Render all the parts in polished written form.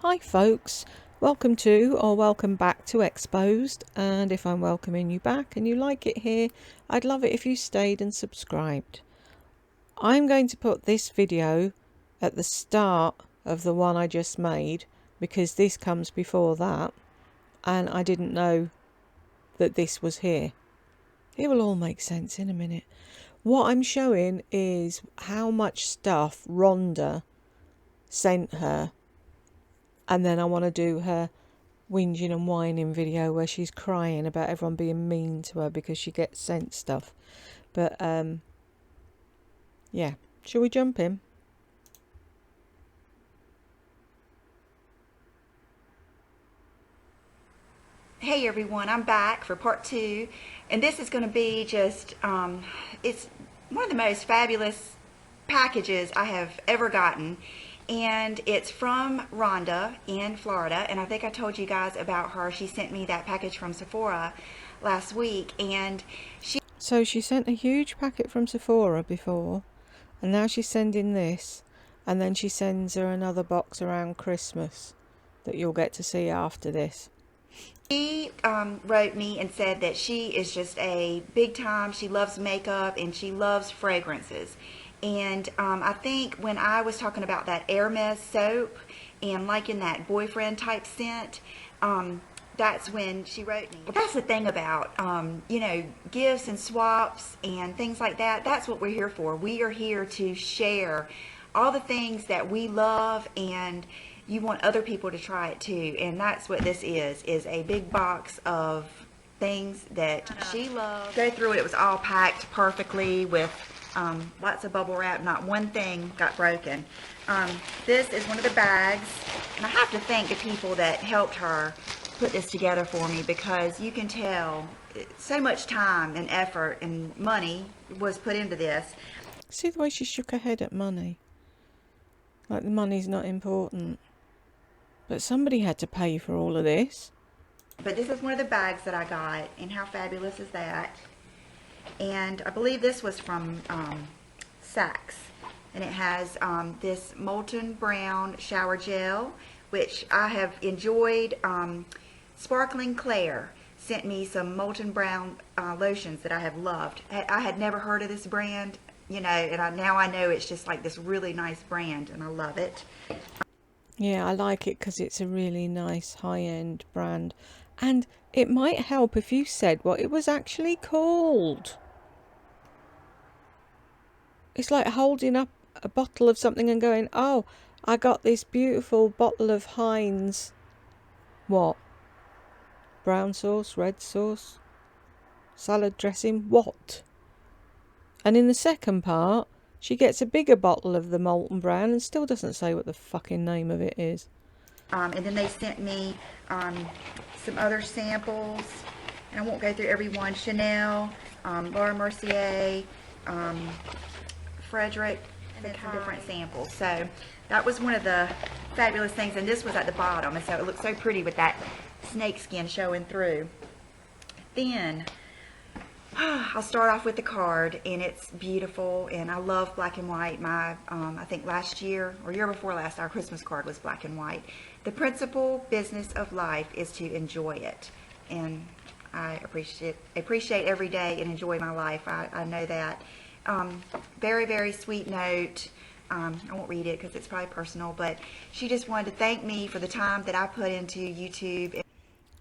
Hi folks, welcome to or welcome back to Exposed, and if I'm welcoming you back and you like it here, I'd love it if you stayed and subscribed. I'm going to put this video at the start of the one I just made because this comes before that and I didn't know that this was here. It will all make sense in a minute. What I'm showing is how much stuff Rhonda sent her. And then I want to do her whinging and whining video where she's crying about everyone being mean to her because she gets sent stuff. But, yeah. Shall we jump in? Hey everyone, I'm back for part 2, and this is going to be just, it's one of the most fabulous packages I have ever gotten, and it's from Rhonda in Florida, and I think I told you guys about her. She sent me that package from Sephora last week, and So she sent a huge packet from Sephora before, and now she's sending this, and then she sends her another box around Christmas that you'll get to see after this. She wrote me and said that she is just a big time, she loves makeup and she loves fragrances. And I think when I was talking about that Hermes soap and liking that boyfriend type scent, that's when she wrote me. Well, that's the thing about, you know, gifts and swaps and things like that. That's what we're here for. We are here to share all the things that we love, and you want other people to try it too. And that's what this is a big box of things that she loves. Go through it. It was all packed perfectly with lots of bubble wrap. Not one thing got broken. This is one of the bags, and I have to thank the people that helped her put this together for me, because you can tell so much time and effort and money was put into this. See the way she shook her head at money? Like the money's not important. But somebody had to pay for all of this. But this is one of the bags that I got, and how fabulous is that? And I believe this was from Saks, and it has this molten brown shower gel, which I have enjoyed. Sparkling Claire sent me some molten brown lotions that I have loved. I had never heard of this brand, you know, and now I know it's just like this really nice brand, and I love it. Yeah, I like it because it's a really nice high-end brand. And it might help if you said what it was actually called. It's like holding up a bottle of something and going, oh, I got this beautiful bottle of Heinz. What? Brown sauce, red sauce, salad dressing, what? And in the second part, she gets a bigger bottle of the molten brown and still doesn't say what the fucking name of it is. And then they sent me some other samples, and I won't go through every one. Chanel, Laura Mercier, Frederick, and some different samples. So that was one of the fabulous things, and this was at the bottom, and so it looks so pretty with that snake skin showing through. Then I'll start off with the card, and it's beautiful, and I love black and white. My I think last year or year before last, our Christmas card was black and white. The principal business of life is to enjoy it, and I appreciate every day and enjoy my life. I know that. Very, very sweet note. I won't read it because it's probably personal, but she just wanted to thank me for the time that I put into YouTube.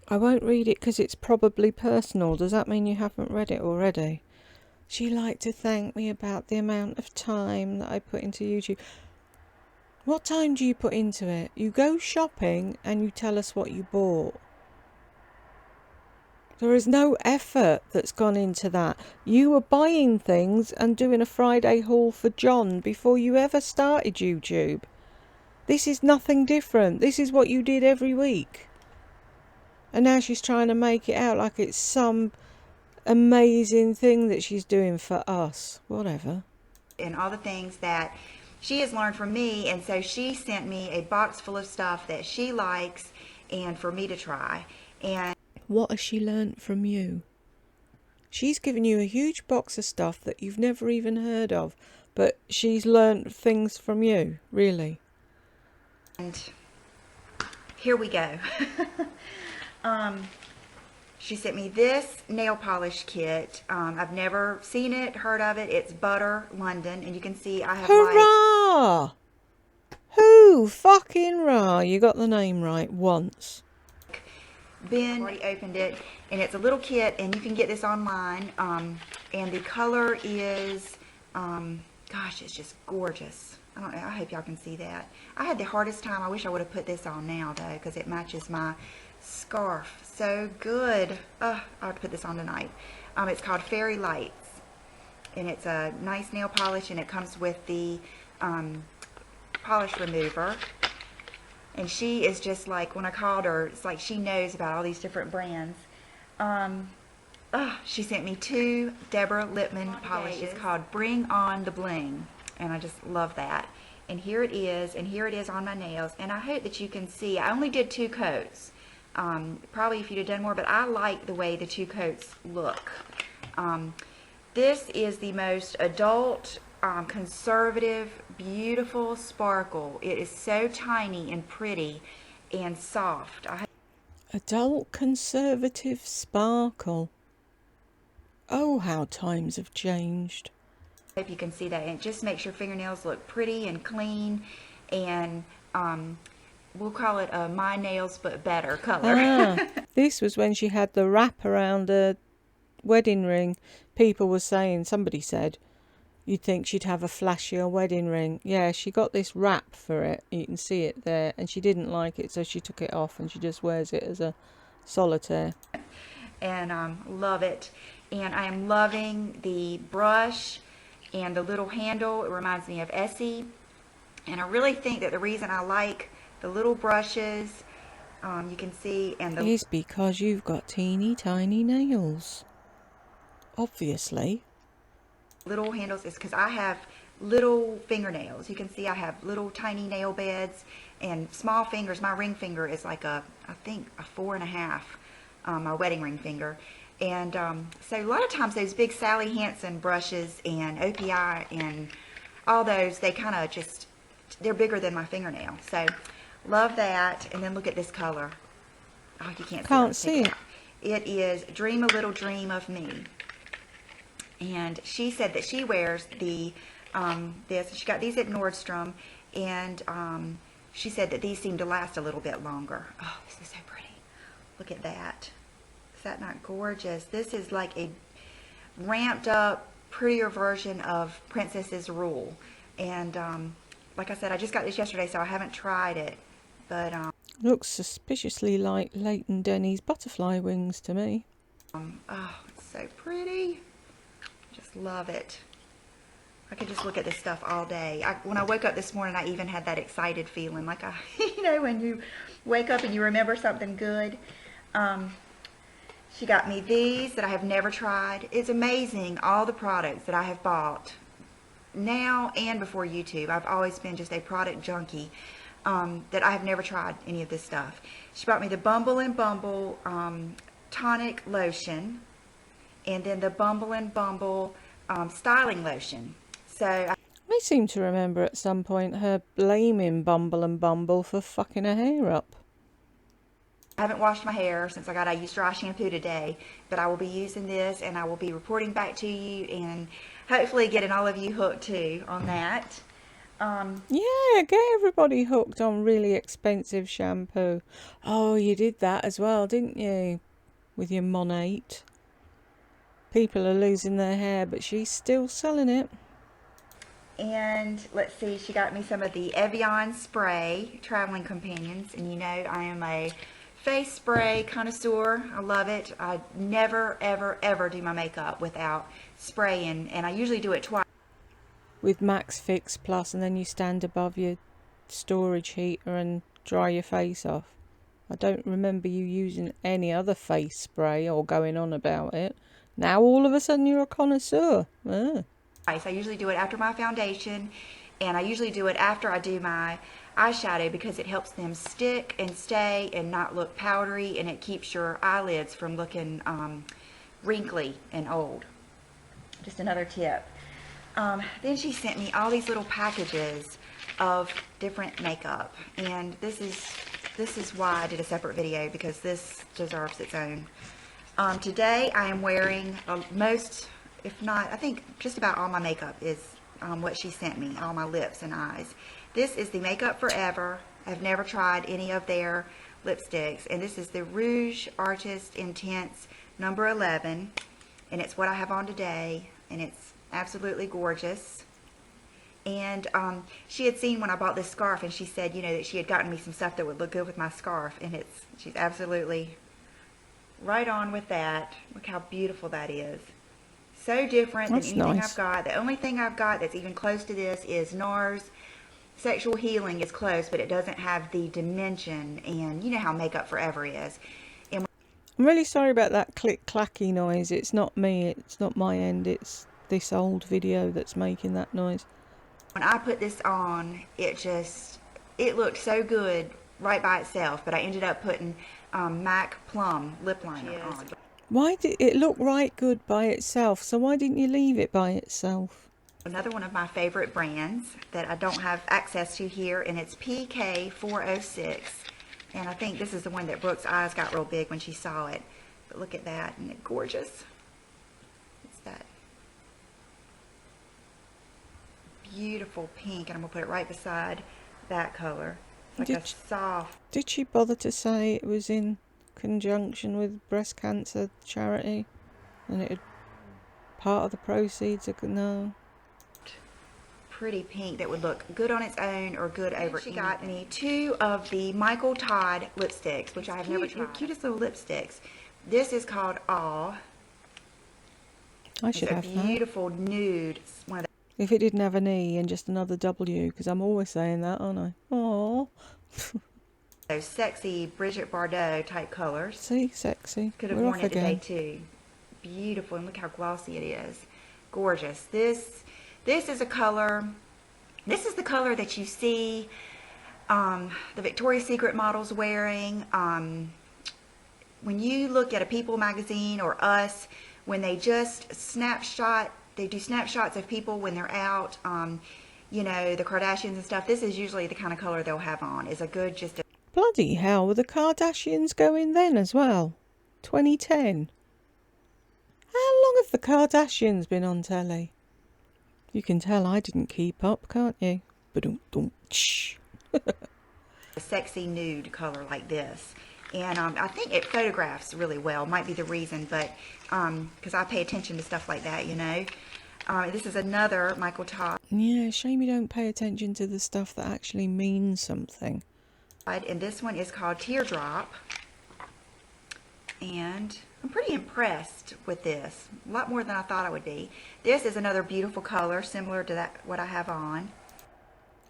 I won't read it because it's probably personal. Does that mean you haven't read it already? She liked to thank me about the amount of time that I put into YouTube. What time do you put into it? You go shopping and you tell us what you bought. There is no effort that's gone into that. You were buying things and doing a Friday haul for John before you ever started YouTube. This is nothing different. This is what you did every week. And now she's trying to make it out like it's some amazing thing that she's doing for us. Whatever. And all the things that she has learned from me, and so she sent me a box full of stuff that she likes and for me to try. And what has she learnt from you? She's given you a huge box of stuff that you've never even heard of, but she's learnt things from you, really. And here we go. She sent me this nail polish kit. I've never seen it, heard of it. It's Butter London, and you can see I have Hurrah! Who fucking rah? You got the name right once. I've already opened it, and it's a little kit, and you can get this online. And the color is, gosh, it's just gorgeous. I don't know, I hope y'all can see that. I had the hardest time. I wish I would have put this on now, though, because it matches my scarf so good. I'll have to put this on tonight. It's called Fairy Lights, and it's a nice nail polish, and it comes with the polish remover. And she is just like, when I called her, it's like she knows about all these different brands. She sent me 2 Deborah Lippmann polishes. It's called Bring On the Bling, and I just love that. And here it is, on my nails, and I hope that you can see. I only did 2 coats. Probably if you'd have done more, but I like the way the 2 coats look. This is the most adult, conservative, beautiful sparkle. It is so tiny and pretty and soft. Adult conservative sparkle. Oh, how times have changed. I hope you can see that. And it just makes your fingernails look pretty and clean, and we'll call it a My Nails But Better color. This was when she had the wrap around a wedding ring. People were saying, somebody said, you'd think she'd have a flashier wedding ring. Yeah, she got this wrap for it. You can see it there. And she didn't like it, so she took it off and she just wears it as a solitaire. And love it. And I am loving the brush and the little handle. It reminds me of Essie. And I really think that the reason I like the little brushes, you can see, and the is because you've got teeny tiny nails. Obviously. Little handles is because I have little fingernails. You can see I have little tiny nail beds and small fingers. My ring finger is like I think a 4.5, my wedding ring finger. And so a lot of times those big Sally Hansen brushes and OPI and all those, they kind of just, they're bigger than my fingernail. So love that. And then look at this color. Oh, you can't see it. It is Dream a Little Dream of Me. And she said that she wears the this. She got these at Nordstrom, and she said that these seem to last a little bit longer. Oh, this is so pretty. Look at that. Is that not gorgeous? This is like a ramped up, prettier version of Princess's Rule. And like I said, I just got this yesterday, so I haven't tried it. But looks suspiciously like Leighton Denny's butterfly wings to me. Oh, it's so pretty. Just love it. I could just look at this stuff all day. When I woke up this morning, I even had that excited feeling, like you know, when you wake up and you remember something good. She got me these that I have never tried. It's amazing, all the products that I have bought now and before YouTube. I've always been just a product junkie, that I have never tried any of this stuff. She brought me the Bumble and Bumble tonic lotion, and then the Bumble and Bumble styling lotion. So I seem to remember at some point her blaming Bumble and Bumble for fucking her hair up. I haven't washed my hair since I used dry shampoo today, but I will be using this, and I will be reporting back to you, and hopefully getting all of you hooked too on that. Yeah, get everybody hooked on really expensive shampoo. Oh, you did that as well, didn't you? With your Monate. People are losing their hair, but she's still selling it. And let's see, she got me some of the Evian spray traveling companions, and you know I am a face spray connoisseur. I love it. I never ever ever do my makeup without spraying, and I usually do it twice. With Max Fix Plus, and then you stand above your storage heater and dry your face off. I don't remember you using any other face spray or going on about it. Now all of a sudden you're a connoisseur. I usually do it after my foundation, and I usually do it after I do my eyeshadow, because it helps them stick and stay and not look powdery, and it keeps your eyelids from looking wrinkly and old. Just another tip. Then she sent me all these little packages of different makeup, and this is this is why I did a separate video, because this deserves its own. Today I am wearing most, if not, I think just about all my makeup is what she sent me, all my lips and eyes. This is the Makeup Forever. I've never tried any of their lipsticks, and this is the Rouge Artist Intense number 11, and it's what I have on today, and it's absolutely gorgeous. And she had seen when I bought this scarf, and she said, you know, that she had gotten me some stuff that would look good with my scarf, and she's absolutely right on with that. Look how beautiful that is. So different than anything I've got. The only thing I've got that's even close to this is NARS Sexual Healing is close, but it doesn't have the dimension, and you know how Makeup Forever is. And I'm really sorry about that click-clacky noise. It's not me, it's not my end, it's this old video that's making that noise. When I put this on, it looked so good right by itself, but I ended up putting MAC Plum lip liner on. Why did it look right good by itself? So why didn't you leave it by itself? Another one of my favorite brands that I don't have access to here, and it's PK406. And I think this is the one that Brooke's eyes got real big when she saw it. But look at that, isn't it gorgeous? It's that beautiful pink, and I'm going to put it right beside that color. It's like a soft. Did she bother to say it was in conjunction with breast cancer charity? And it part of the proceeds? No. Pretty pink that would look good on its own or good over. She got me 2 of the Michael Todd lipsticks, which I have never tried. Cutest little lipsticks. This is called Awe. I should have that. Beautiful nude. If it didn't have an E and just another W, because I'm always saying that, aren't I? Aww. Those sexy Bridget Bardot type colors. See, sexy. Could have worn it today too. Beautiful, and look how glossy it is. Gorgeous. This is a color, this is the color that you see the Victoria's Secret models wearing. When you look at a People magazine or Us, when they just they do snapshots of people when they're out, you know, the Kardashians and stuff, this is usually the kind of color they'll have on. Is a good Bloody hell, were the Kardashians going then as well? 2010. How long have the Kardashians been on telly? You can tell I didn't keep up, can't you? A sexy nude color like this. And I think it photographs really well. Might be the reason, but because I pay attention to stuff like that, you know. This is another Michael Todd. Yeah, shame you don't pay attention to the stuff that actually means something. And this one is called Teardrop. And I'm pretty impressed with this. A lot more than I thought I would be. This is another beautiful color, similar to what I have on.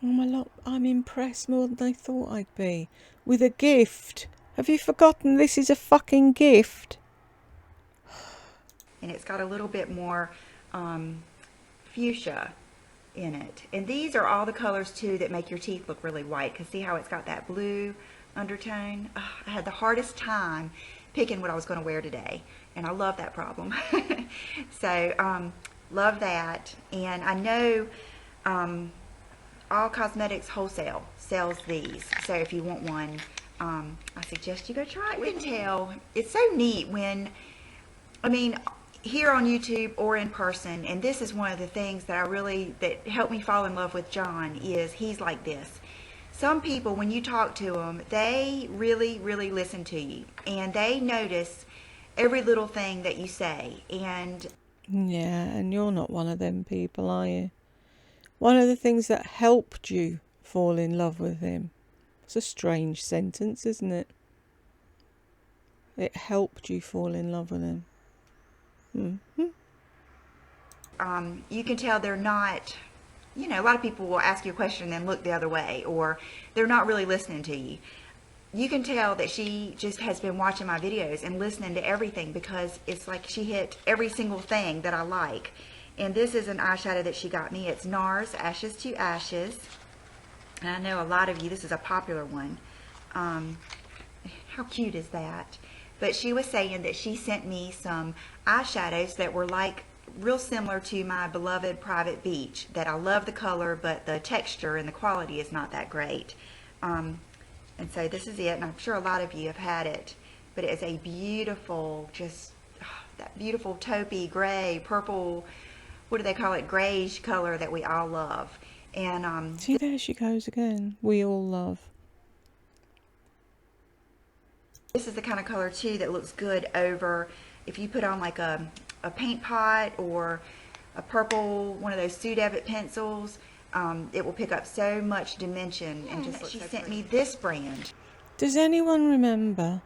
Oh my lord, I'm impressed more than I thought I'd be. With a gift. Have you forgotten this is a fucking gift? And it's got a little bit more fuchsia in it. And these are all the colors too that make your teeth look really white. Because see how it's got that blue undertone? Oh, I had the hardest time picking what I was going to wear today, and I love that problem. So love that. And I know All Cosmetics Wholesale sells these, so if you want one, I suggest you go try it. You can tell it's so neat when, I mean, here on YouTube or in person, and this is one of the things that that helped me fall in love with John, is he's like this. Some people, when you talk to them, they really, really listen to you, and they notice every little thing that you say. And yeah, and you're not one of them people, are you? One of the things that helped you fall in love with him. It's a strange sentence, isn't it? It helped you fall in love with him. Mm-hmm. You can tell they're not, you know, a lot of people will ask you a question and then look the other way, or they're not really listening to you. You can tell that she just has been watching my videos and listening to everything, because it's like she hit every single thing that I like. And this is an eyeshadow that she got me. It's NARS Ashes to Ashes. And I know a lot of you, this is a popular one. How cute is that? But she was saying that she sent me some eyeshadows that were like real similar to my beloved Private Beach, that I love the color, but the texture and the quality is not that great. And so this is it, and I'm sure a lot of you have had it, but it is a beautiful, just that beautiful taupey, gray, purple, what do they call it, grayish color that we all love. And See, there she goes again. We all love. this is the kind of color too that looks good over if you put on like a paint pot or a purple, one of those Sudevit pencils. It will pick up so much dimension, and just she sent me this brand. Does anyone remember?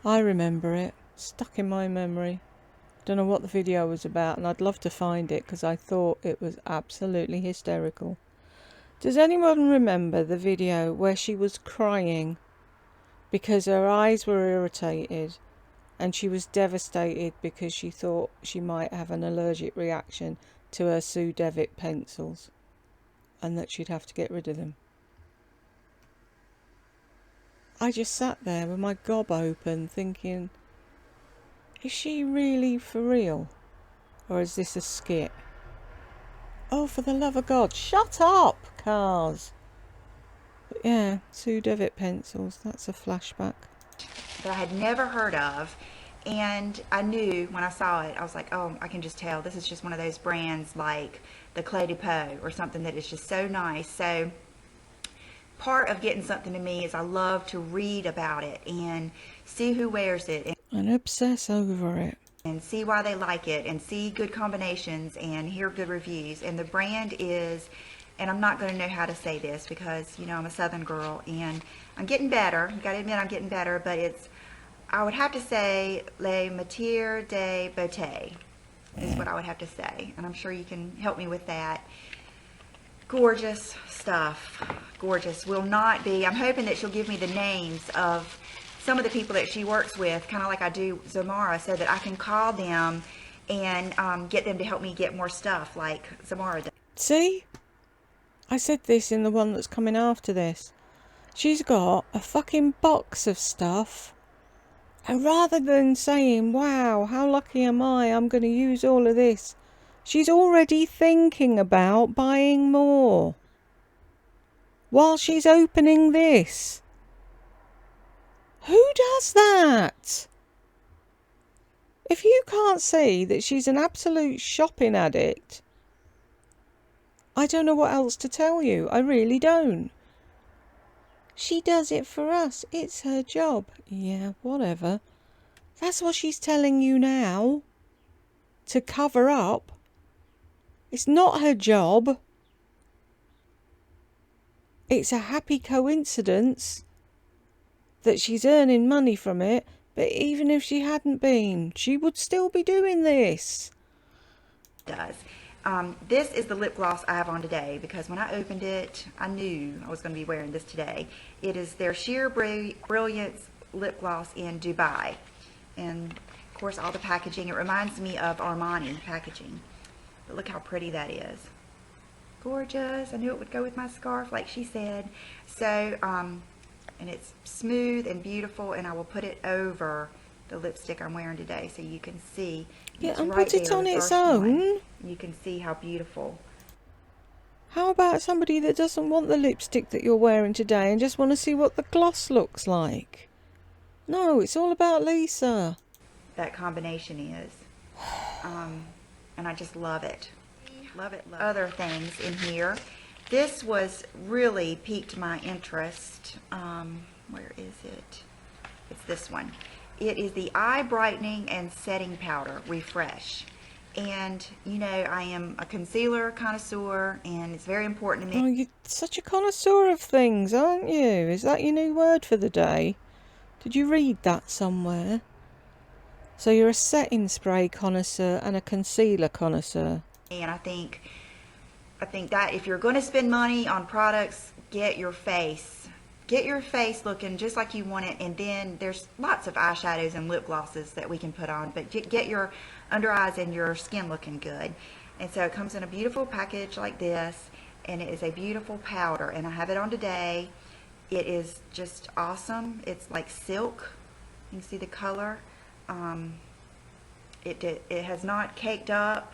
I remember it. Stuck in my memory. Don't know what the video was about, and I'd love to find it because I thought it was absolutely hysterical. Does anyone remember the video where she was crying because her eyes were irritated and she was devastated because she thought she might have an allergic reaction to her Sudevit pencils and that she'd have to get rid of them? I just sat there with my gob open thinking, is she really for real? Or is this a skit? Oh, for the love of God, shut up, cars! But yeah, Sudevit pencils, that's a flashback. That I had never heard of, and I knew when I saw it, I was like, oh, I can just tell this is just one of those brands like the Clé de Peau or something that is just so nice. So part of getting something to me is I love to read about it and see who wears it And obsess over it. and see why they like it and see good combinations and hear good reviews. And the brand is, and I'm not going to know how to say this because, you know, I'm a Southern girl and I'm getting better. You got to admit I'm getting better, but it's, I would have to say Les Matières de Beauté is what I would have to say. And I'm sure you can help me with that. Gorgeous stuff. Gorgeous. Will not be, I'm hoping that she'll give me the names of some of the people that she works with, kind of like I do Zamara, so that I can call them and get them to help me get more stuff like Zamara does. See? I said this in the one that's coming after this. She's got a fucking box of stuff. And rather than saying, wow, how lucky am I'm going to use all of this, she's already thinking about buying more. While she's opening this. Who does that? If you can't see that she's an absolute shopping addict, I don't know what else to tell you. I really don't. She does it for us. It's her job. Yeah, whatever. That's what she's telling you now. To cover up. It's not her job. It's a happy coincidence that she's earning money from it, but even if she hadn't been, she would still be doing this. Does. This is the lip gloss I have on today because when I opened it, I knew I was going to be wearing this today. It is their Sheer Brilliance lip gloss in Dubai. And of course all the packaging, it reminds me of Armani packaging. But look how pretty that is. Gorgeous. I knew it would go with my scarf like she said. So, and it's smooth and beautiful, and I will put it over the lipstick I'm wearing today so you can see. Yeah, and put it on its own. You can see how beautiful. How about somebody that doesn't want the lipstick that you're wearing today and just want to see what the gloss looks like? No, it's all about Lisa. That combination is. And I just love it. Love it, love it. Other things in here. This was really piqued my interest. Where is it? It's this one. It is the Eye Brightening and Setting Powder Refresh. And, you know, I am a concealer connoisseur, and it's very important to me. Oh, you're such a connoisseur of things, aren't you? Is that your new word for the day? Did you read that somewhere? So you're a setting spray connoisseur and a concealer connoisseur. And I think that if you're going to spend money on products, get your face looking just like you want it. And then there's lots of eyeshadows and lip glosses that we can put on, but get your under eyes and your skin looking good. And so it comes in a beautiful package like this, and it is a beautiful powder, and I have it on today. It is just awesome. It's like silk. You can see the color. It has not caked up.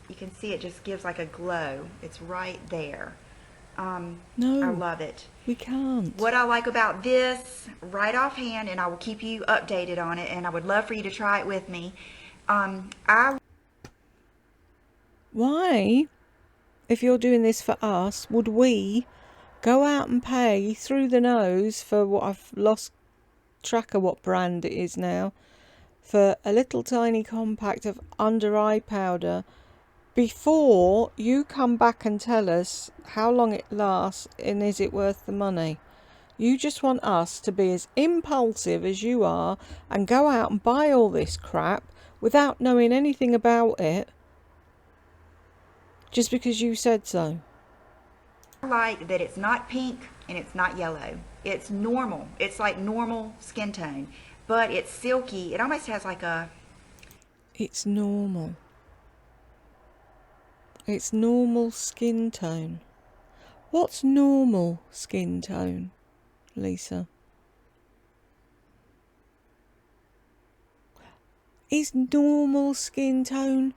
You can see it just gives like a glow. It's right there. I No, love it. we can't. What I like about this, right offhand, and I will keep you updated on it, and I would love for you to try it with me. I Why, if you're doing this for us, would we go out and pay through the nose for what I've lost track of what brand it is now, for a little tiny compact of under eye powder before you come back and tell us how long it lasts and is it worth the money? You just want us to be as impulsive as you are and go out and buy all this crap without knowing anything about it just because you said so. like that it's not pink and it's not yellow. It's normal. It's like normal skin tone, but it's silky. It almost has like a... It's normal. It's normal skin tone. What's normal skin tone, Lisa? Is normal skin tone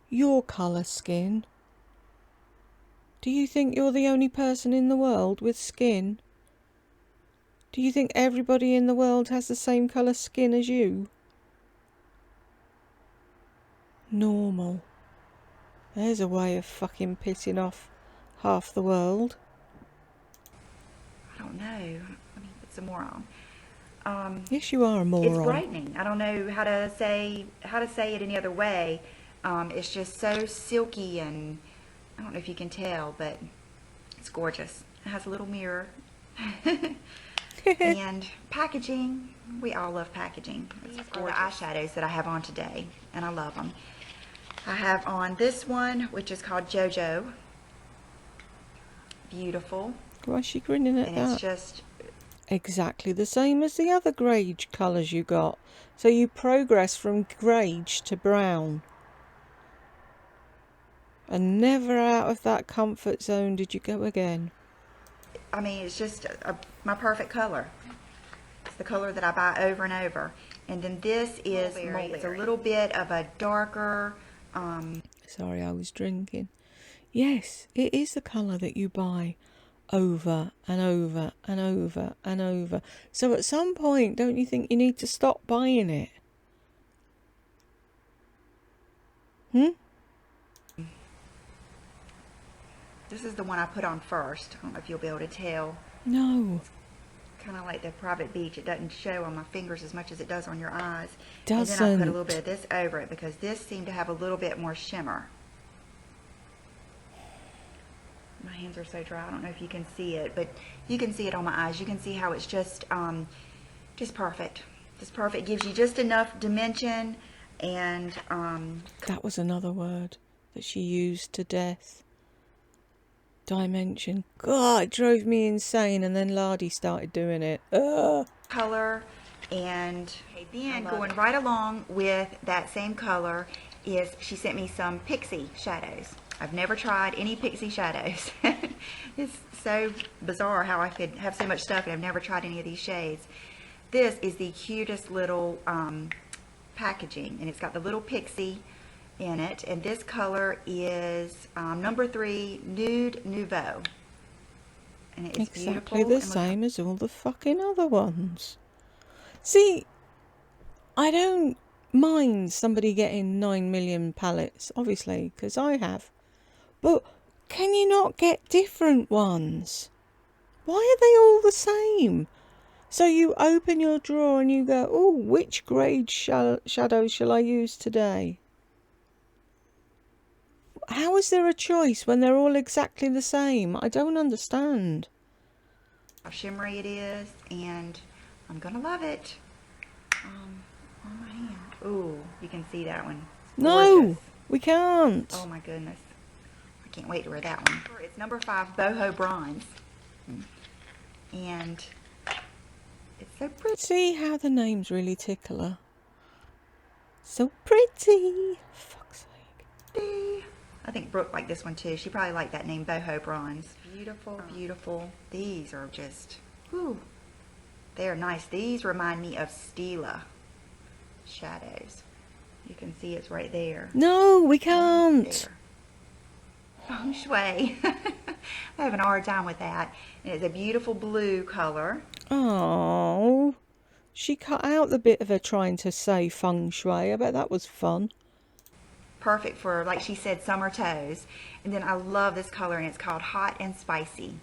your colour skin? Do you think you're the only person in the world with skin? Do you think everybody in the world has the same colour skin as you? Normal. There's a way of fucking pissing off half the world. I don't know. Let me put some more on. Yes, you are a moron. It's brightening. I don't know how to say it any other way. It's just so silky, and I don't know if you can tell, but it's gorgeous. It has a little mirror. And packaging. We all love packaging. These are the eyeshadows that I have on today, and I love them. I have on this one, which is called JoJo. Beautiful. Why is she grinning at and that? It's just exactly the same as the other greige colours you got. So you progress from greige to brown. And never out of that comfort zone did you go again. I mean, it's just my perfect color. It's the color that I buy over and over. And then this is mulberry. It's a little bit of a darker... Sorry, I was drinking. Yes, it is the colour that you buy over and over and over and over. So at some point, don't you think you need to stop buying it? This is the one I put on first. I don't know if you'll be able to tell. No. Kind of like the private beach. It doesn't show on my fingers as much as it does on your eyes. Doesn't. And then I put a little bit of this over it because this seemed to have a little bit more shimmer. My hands are so dry. I don't know if you can see it, but you can see it on my eyes. You can see how it's just perfect. Just perfect. It gives you just enough dimension, and that was another word that she used to death. Dimension. God, it drove me insane, and then Lardy started doing it. Color, and then going right along with that same color is she sent me some pixie shadows. I've never tried any pixie shadows. It's so bizarre how I could have so much stuff and I've never tried any of these shades. This is the cutest little packaging, and it's got the little pixie in it, and this color is number 3 Nude Nouveau, and it's exactly the same as all the fucking other ones. See, I don't mind somebody getting 9 million palettes, obviously, because I have, but can you not get different ones? Why are they all the same? So you open your drawer and you go, oh, which grade shadow shall I use today? How is there a choice when they're all exactly the same? I don't understand. How shimmery it is, and I'm gonna love it. On my hand. Ooh, you can see that one. No, we can't. Oh my goodness. I can't wait to wear that one. It's number 5 Boho Bronze. And it's so pretty. See how the names really tickle her. So pretty. Fuck's sake. I think Brooke liked this one too. She probably liked that name, Boho Bronze. Beautiful, beautiful. These are just, whew. They're nice. These remind me of Stila shadows. You can see it's right there. No, we can't. Feng Shui. I'm having a hard time with that. And it's a beautiful blue color. Oh, she cut out the bit of her trying to say feng shui. I bet that was fun. Perfect for, like she said, summer toes. And then I love this color, and it's called Hot and Spicy.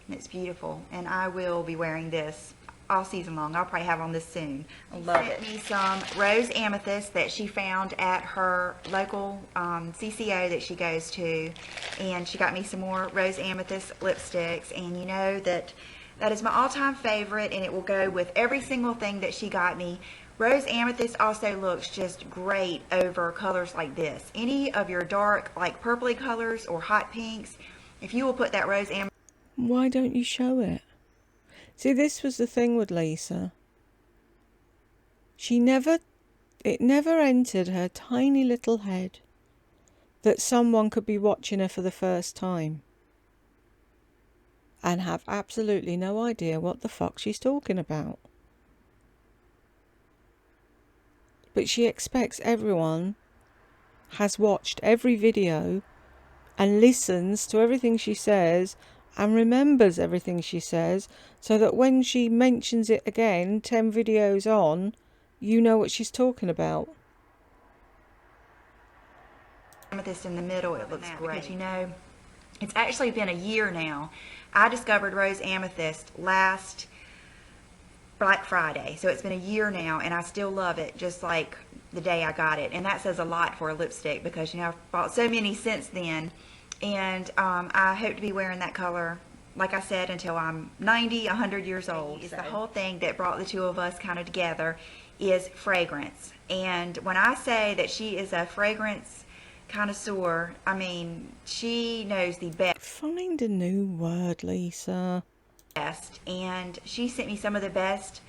And it's beautiful. And I will be wearing this all season long. I'll probably have on this soon. I love it. She sent me some rose amethyst that she found at her local CCO that she goes to. And she got me some more rose amethyst lipsticks. And you know that is my all-time favorite, and it will go with every single thing that she got me. Rose amethyst also looks just great over colors like this. Any of your dark, like purpley colors or hot pinks, if you will put that rose amethyst. Why don't you show it? See, this was the thing with Lisa. It never entered her tiny little head that someone could be watching her for the first time and have absolutely no idea what the fuck she's talking about. But she expects everyone has watched every video and listens to everything she says and remembers everything she says, so that when she mentions it again 10 videos on, you know what she's talking about. Amethyst in the middle, it looks great. Because, you know, it's actually been a year now. I discovered rose amethyst last Black Friday, so it's been a year now, and I still love it just like the day I got it. And that says a lot for a lipstick, because, you know, I've bought so many since then. And I hope to be wearing that color, like I said, until I'm 90, 100 years old. It's the whole thing that brought the two of us kind of together is fragrance. And when I say that she is a fragrance connoisseur, I mean, she knows the best. Find a new word, Lisa. And she sent me some of the best,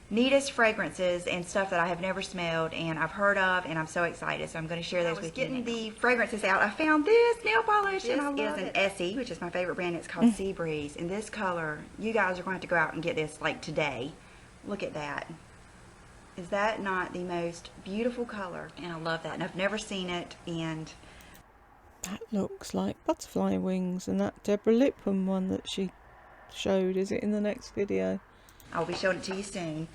neatest fragrances and stuff that I have never smelled and I've heard of, and I'm so excited. So I'm going to share those with you. Getting the fragrances out, I found this nail polish, and I love it. This is an Essie, which is my favorite brand. It's called Sea Breeze, and this color, you guys are going to have to go out and get this like today. Look at that. Is that not the most beautiful color? And I love that, and I've never seen it. And that looks like butterfly wings, and that Deborah Lipham one that she showed, is it in the next video? I'll be showing it to you soon.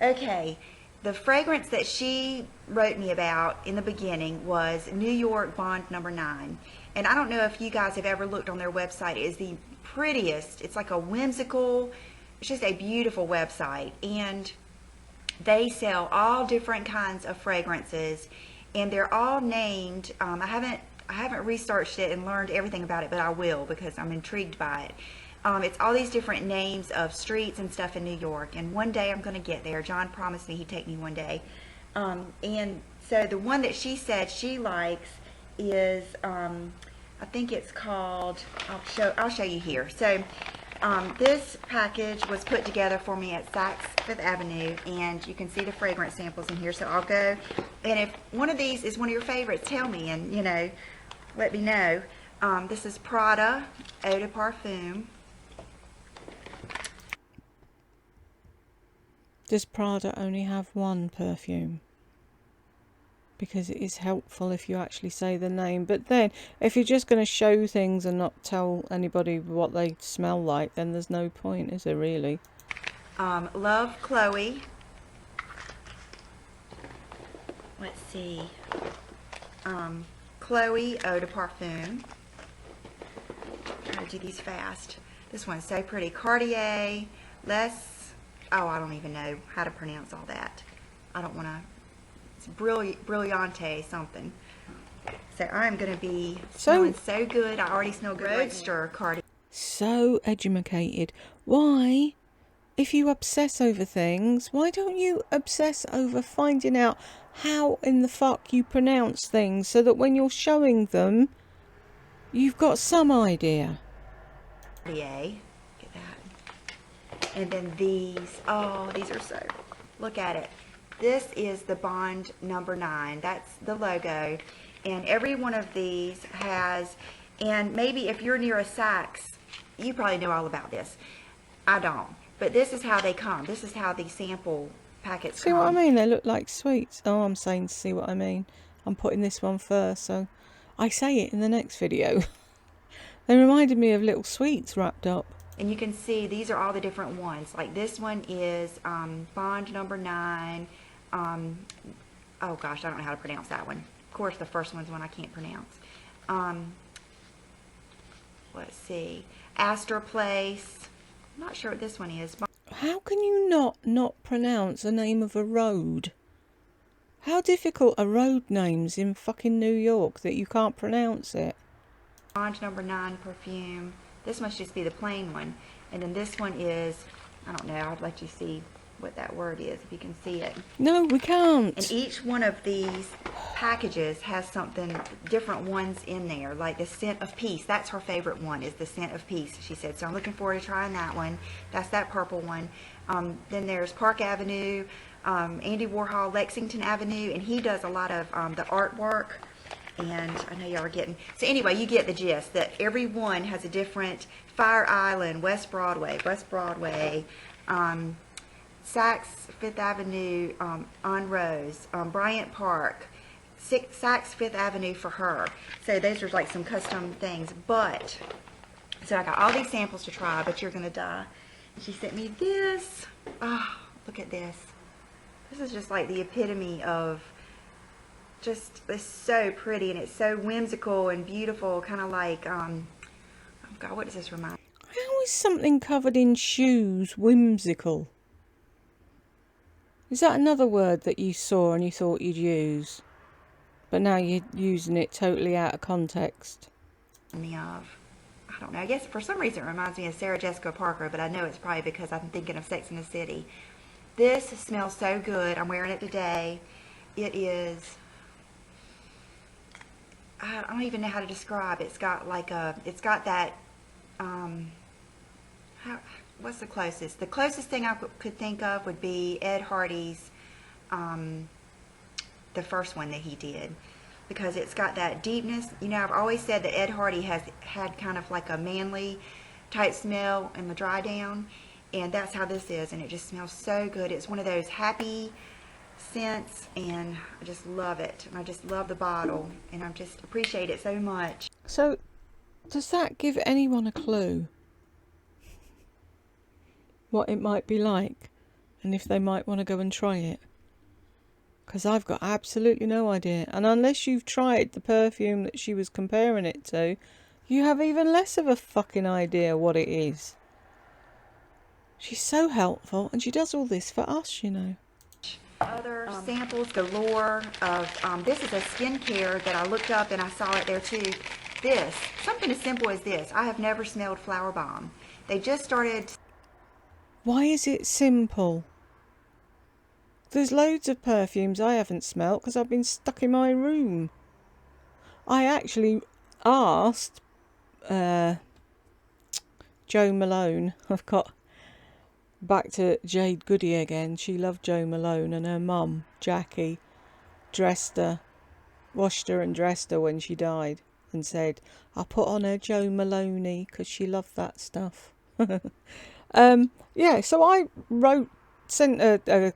Okay, the fragrance that she wrote me about in the beginning was New York Bond Number 9. And I don't know if you guys have ever looked on their website. It is the prettiest. It's like a whimsical, it's just a beautiful website. And they sell all different kinds of fragrances, and they're all named. I haven't researched it and learned everything about it, but I will, because I'm intrigued by it. It's all these different names of streets and stuff in New York, and one day I'm going to get there. John promised me he'd take me one day. And so the one that she said she likes is, I think it's called, I'll show you here. So this package was put together for me at Saks Fifth Avenue, and you can see the fragrance samples in here. So I'll go, and if one of these is one of your favorites, tell me, and you know, let me know. This is Prada Eau de Parfum. Does Prada only have one perfume? Because it is helpful if you actually say the name. But then, if you're just going to show things and not tell anybody what they smell like, then there's no point, is there really? Love Chloe. Let's see. Chloe Eau de Parfum. Try to do these fast. This one's so pretty. Cartier. Oh, I don't even know how to pronounce all that. I don't want to. It's Brilliante something. So I'm going to be smelling so good. I already smell good. Roadster Cartier. So educated. Why, if you obsess over things, why don't you obsess over finding out how in the fuck you pronounce things, so that when you're showing them, you've got some idea? Cartier. And then these, oh, these are so, look at it. This is the Bond Number 9. That's the logo. And every one of these has, and maybe if you're near a Saks, you probably know all about this. I don't. But this is how they come. This is how the sample packets come. See what I mean? They look like sweets. Oh, I'm saying see what I mean. I'm putting this one first, so I say it in the next video. They reminded me of little sweets wrapped up. And you can see these are all the different ones. Like this one is Bond number 9. Oh gosh, I don't know how to pronounce that one. Of course, the first one's one I can't pronounce. Let's see. Astor Place. I'm not sure what this one is. How can you not pronounce the name of a road? How difficult are road names in fucking New York that you can't pronounce it? Bond number 9 perfume. This must just be the plain one. And then this one is, I don't know, I'll let you see what that word is if you can see it. No, we can't. And each one of these packages has something, different ones in there, like the scent of peace. That's her favorite one, is the scent of peace, she said. So I'm looking forward to trying that one. That's that purple one. Then there's Park Avenue, Andy Warhol, Lexington Avenue, and he does a lot of the artwork. And I know y'all are getting, so anyway, you get the gist that every one has a different. Fire Island, West Broadway, Saks Fifth Avenue on Rose, Bryant Park, Saks Fifth Avenue for her. So those are like some custom things. But, so I got all these samples to try, but you're going to die. And she sent me this. Oh, look at this. This is just like the epitome of just, it's so pretty and it's so whimsical and beautiful, kind of like, oh God, what does this remind me? How is something covered in shoes whimsical? Is that another word that you saw and you thought you'd use, but now you're using it totally out of context? I don't know. I guess for some reason it reminds me of Sarah Jessica Parker, but I know it's probably because I'm thinking of Sex and the City. This smells so good. I'm wearing it today. It is, I don't even know how to describe it. It's got like it's got that, what's the closest? The closest thing I could think of would be Ed Hardy's, the first one that he did. Because it's got that deepness. You know, I've always said that Ed Hardy has had kind of like a manly type smell in the dry down. And that's how this is. And it just smells so good. It's one of those happy scents. And I just love it. And I just love the bottle. And I just appreciate it so much. So, does that give anyone a clue what it might be like? And if they might want to go and try it? Because I've got absolutely no idea. And unless you've tried the perfume that she was comparing it to, you have even less of a fucking idea what it is. She's so helpful, and she does all this for us, you know. Other samples galore of, this is a skincare that I looked up and I saw it there too. This, something as simple as this. I have never smelled Flower Bomb. They just started. Why is it simple? There's loads of perfumes I haven't smelt because I've been stuck in my room. I actually asked Jo Malone. I've got back to Jade Goody again. She loved Jo Malone, and her mum, Jackie, washed her and dressed her when she died, and said, "I put on her Jo Maloney because she loved that stuff." Yeah, so I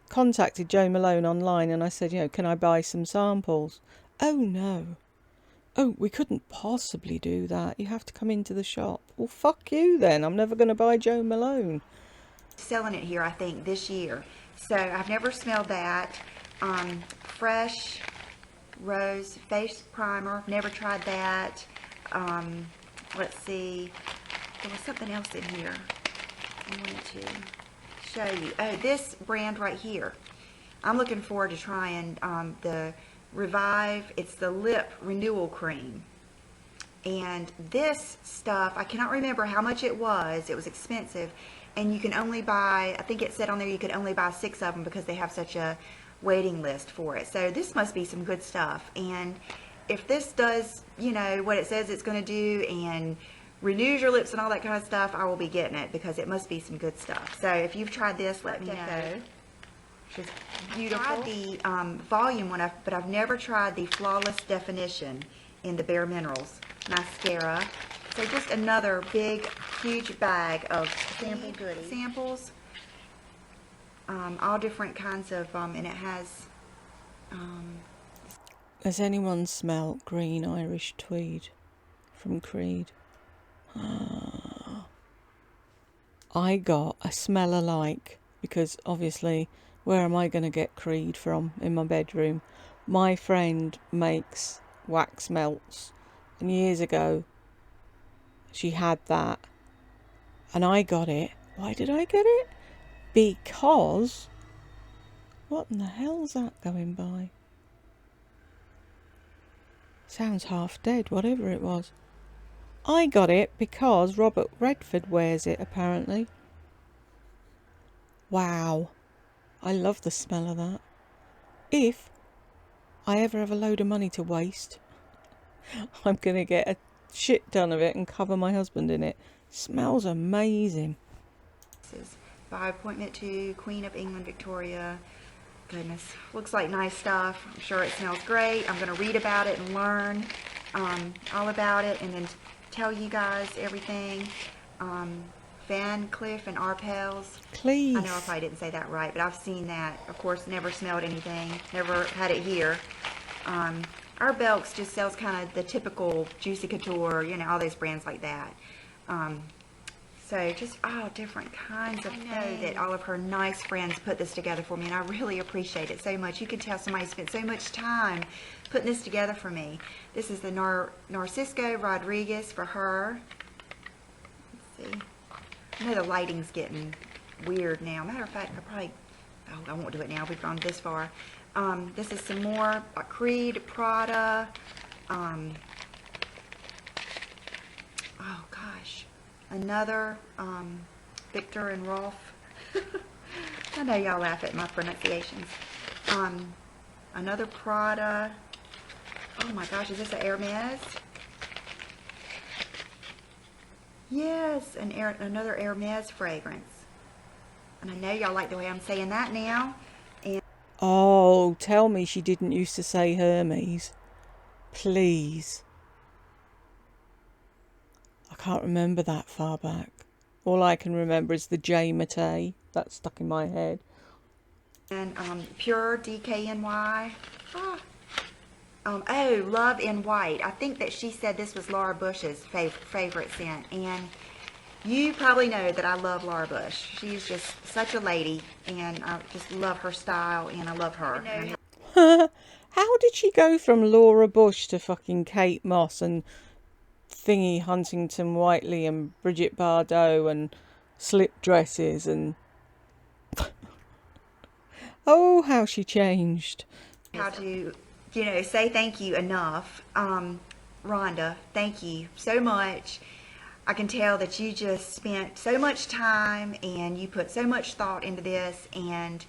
contacted Jo Malone online, and I said, can I buy some samples? Oh no. Oh, we couldn't possibly do that. You have to come into the shop. Well, fuck you then. I'm never going to buy Jo Malone. Selling it here, I think, this year. So I've never smelled that. Fresh Rose Face Primer. Never tried that. Let's see. There was something else in here I wanted to show you. Oh, this brand right here. I'm looking forward to trying the Revive. It's the lip renewal cream. And this stuff, I cannot remember how much it was. It was expensive. And you can only buy, I think it said on there you could only buy 6 of them because they have such a waiting list for it. So this must be some good stuff. And if this does, what it says it's going to do and renews your lips and all that kind of stuff, I will be getting it because it must be some good stuff. So if you've tried this, let me know. She's beautiful. I tried the volume one, but I've never tried the Flawless Definition in the Bare Minerals mascara. So just another big, huge bag of sample goodies. Samples, all different kinds of, and it has. Has anyone smelt green Irish tweed from Creed? I got a smell alike because obviously where am I going to get Creed from in my bedroom? My friend makes wax melts, and years ago she had that and I got it. Why did I get it? Because what in the hell's that going by? Sounds half dead, whatever it was. I got it because Robert Redford wears it, apparently. Wow. I love the smell of that. If I ever have a load of money to waste, I'm going to get a shit ton of it and cover my husband in it. Smells amazing. This is by appointment to Queen of England Victoria. Goodness, looks like nice stuff. I'm sure it smells great. I'm going to read about it and learn all about it, and then tell you guys everything. Van Cleef and Arpels. Cleef. I know I probably didn't say that right, but I've seen that. Of course, never smelled anything. Never had it here. Our Belks just sells kind of the typical Juicy Couture, you know, all those brands like that. So just all different kinds of. I know that all of her nice friends put this together for me, and I really appreciate it so much. You can tell somebody spent so much time putting this together for me. This is the Narcisco Rodriguez for her. Let's see. I know the lighting's getting weird now. Matter of fact, I won't do it now. We've gone this far. This is some more Creed, Prada. Oh gosh. Another Victor and Rolf. I know y'all laugh at my pronunciations. Another Prada. Oh my gosh, is this a Hermes? Yes, another Hermes fragrance. And I know y'all like the way I'm saying that now. And oh, tell me she didn't used to say Hermes. Please. I can't remember that far back. All I can remember is the J Mate. That's stuck in my head. And Pure DKNY. Oh, Love in White. I think that she said this was Laura Bush's favorite scent. And you probably know that I love Laura Bush. She's just such a lady, and I just love her style, and I love her. How did she go from Laura Bush to fucking Kate Moss and Thingy Huntington Whiteley and Bridget Bardot and slip dresses and oh, how she changed. How to, you know, say thank you enough. Rhonda, thank you so much. I can tell that you just spent so much time and you put so much thought into this, and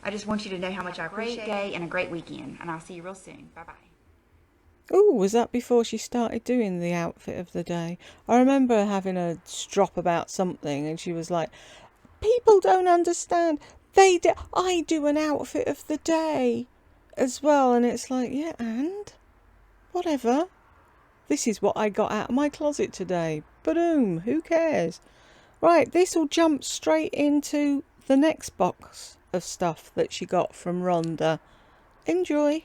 I just want you to know how much I appreciate it. Great day and a great weekend, and I'll see you real soon. Bye-bye. Oh, was that before she started doing the outfit of the day? I remember having a strop about something and she was like, people don't understand. I do an outfit of the day as well. And it's like, yeah, and? Whatever. This is what I got out of my closet today. Boom, who cares? Right, this will jump straight into the next box of stuff that she got from Rhonda. Enjoy.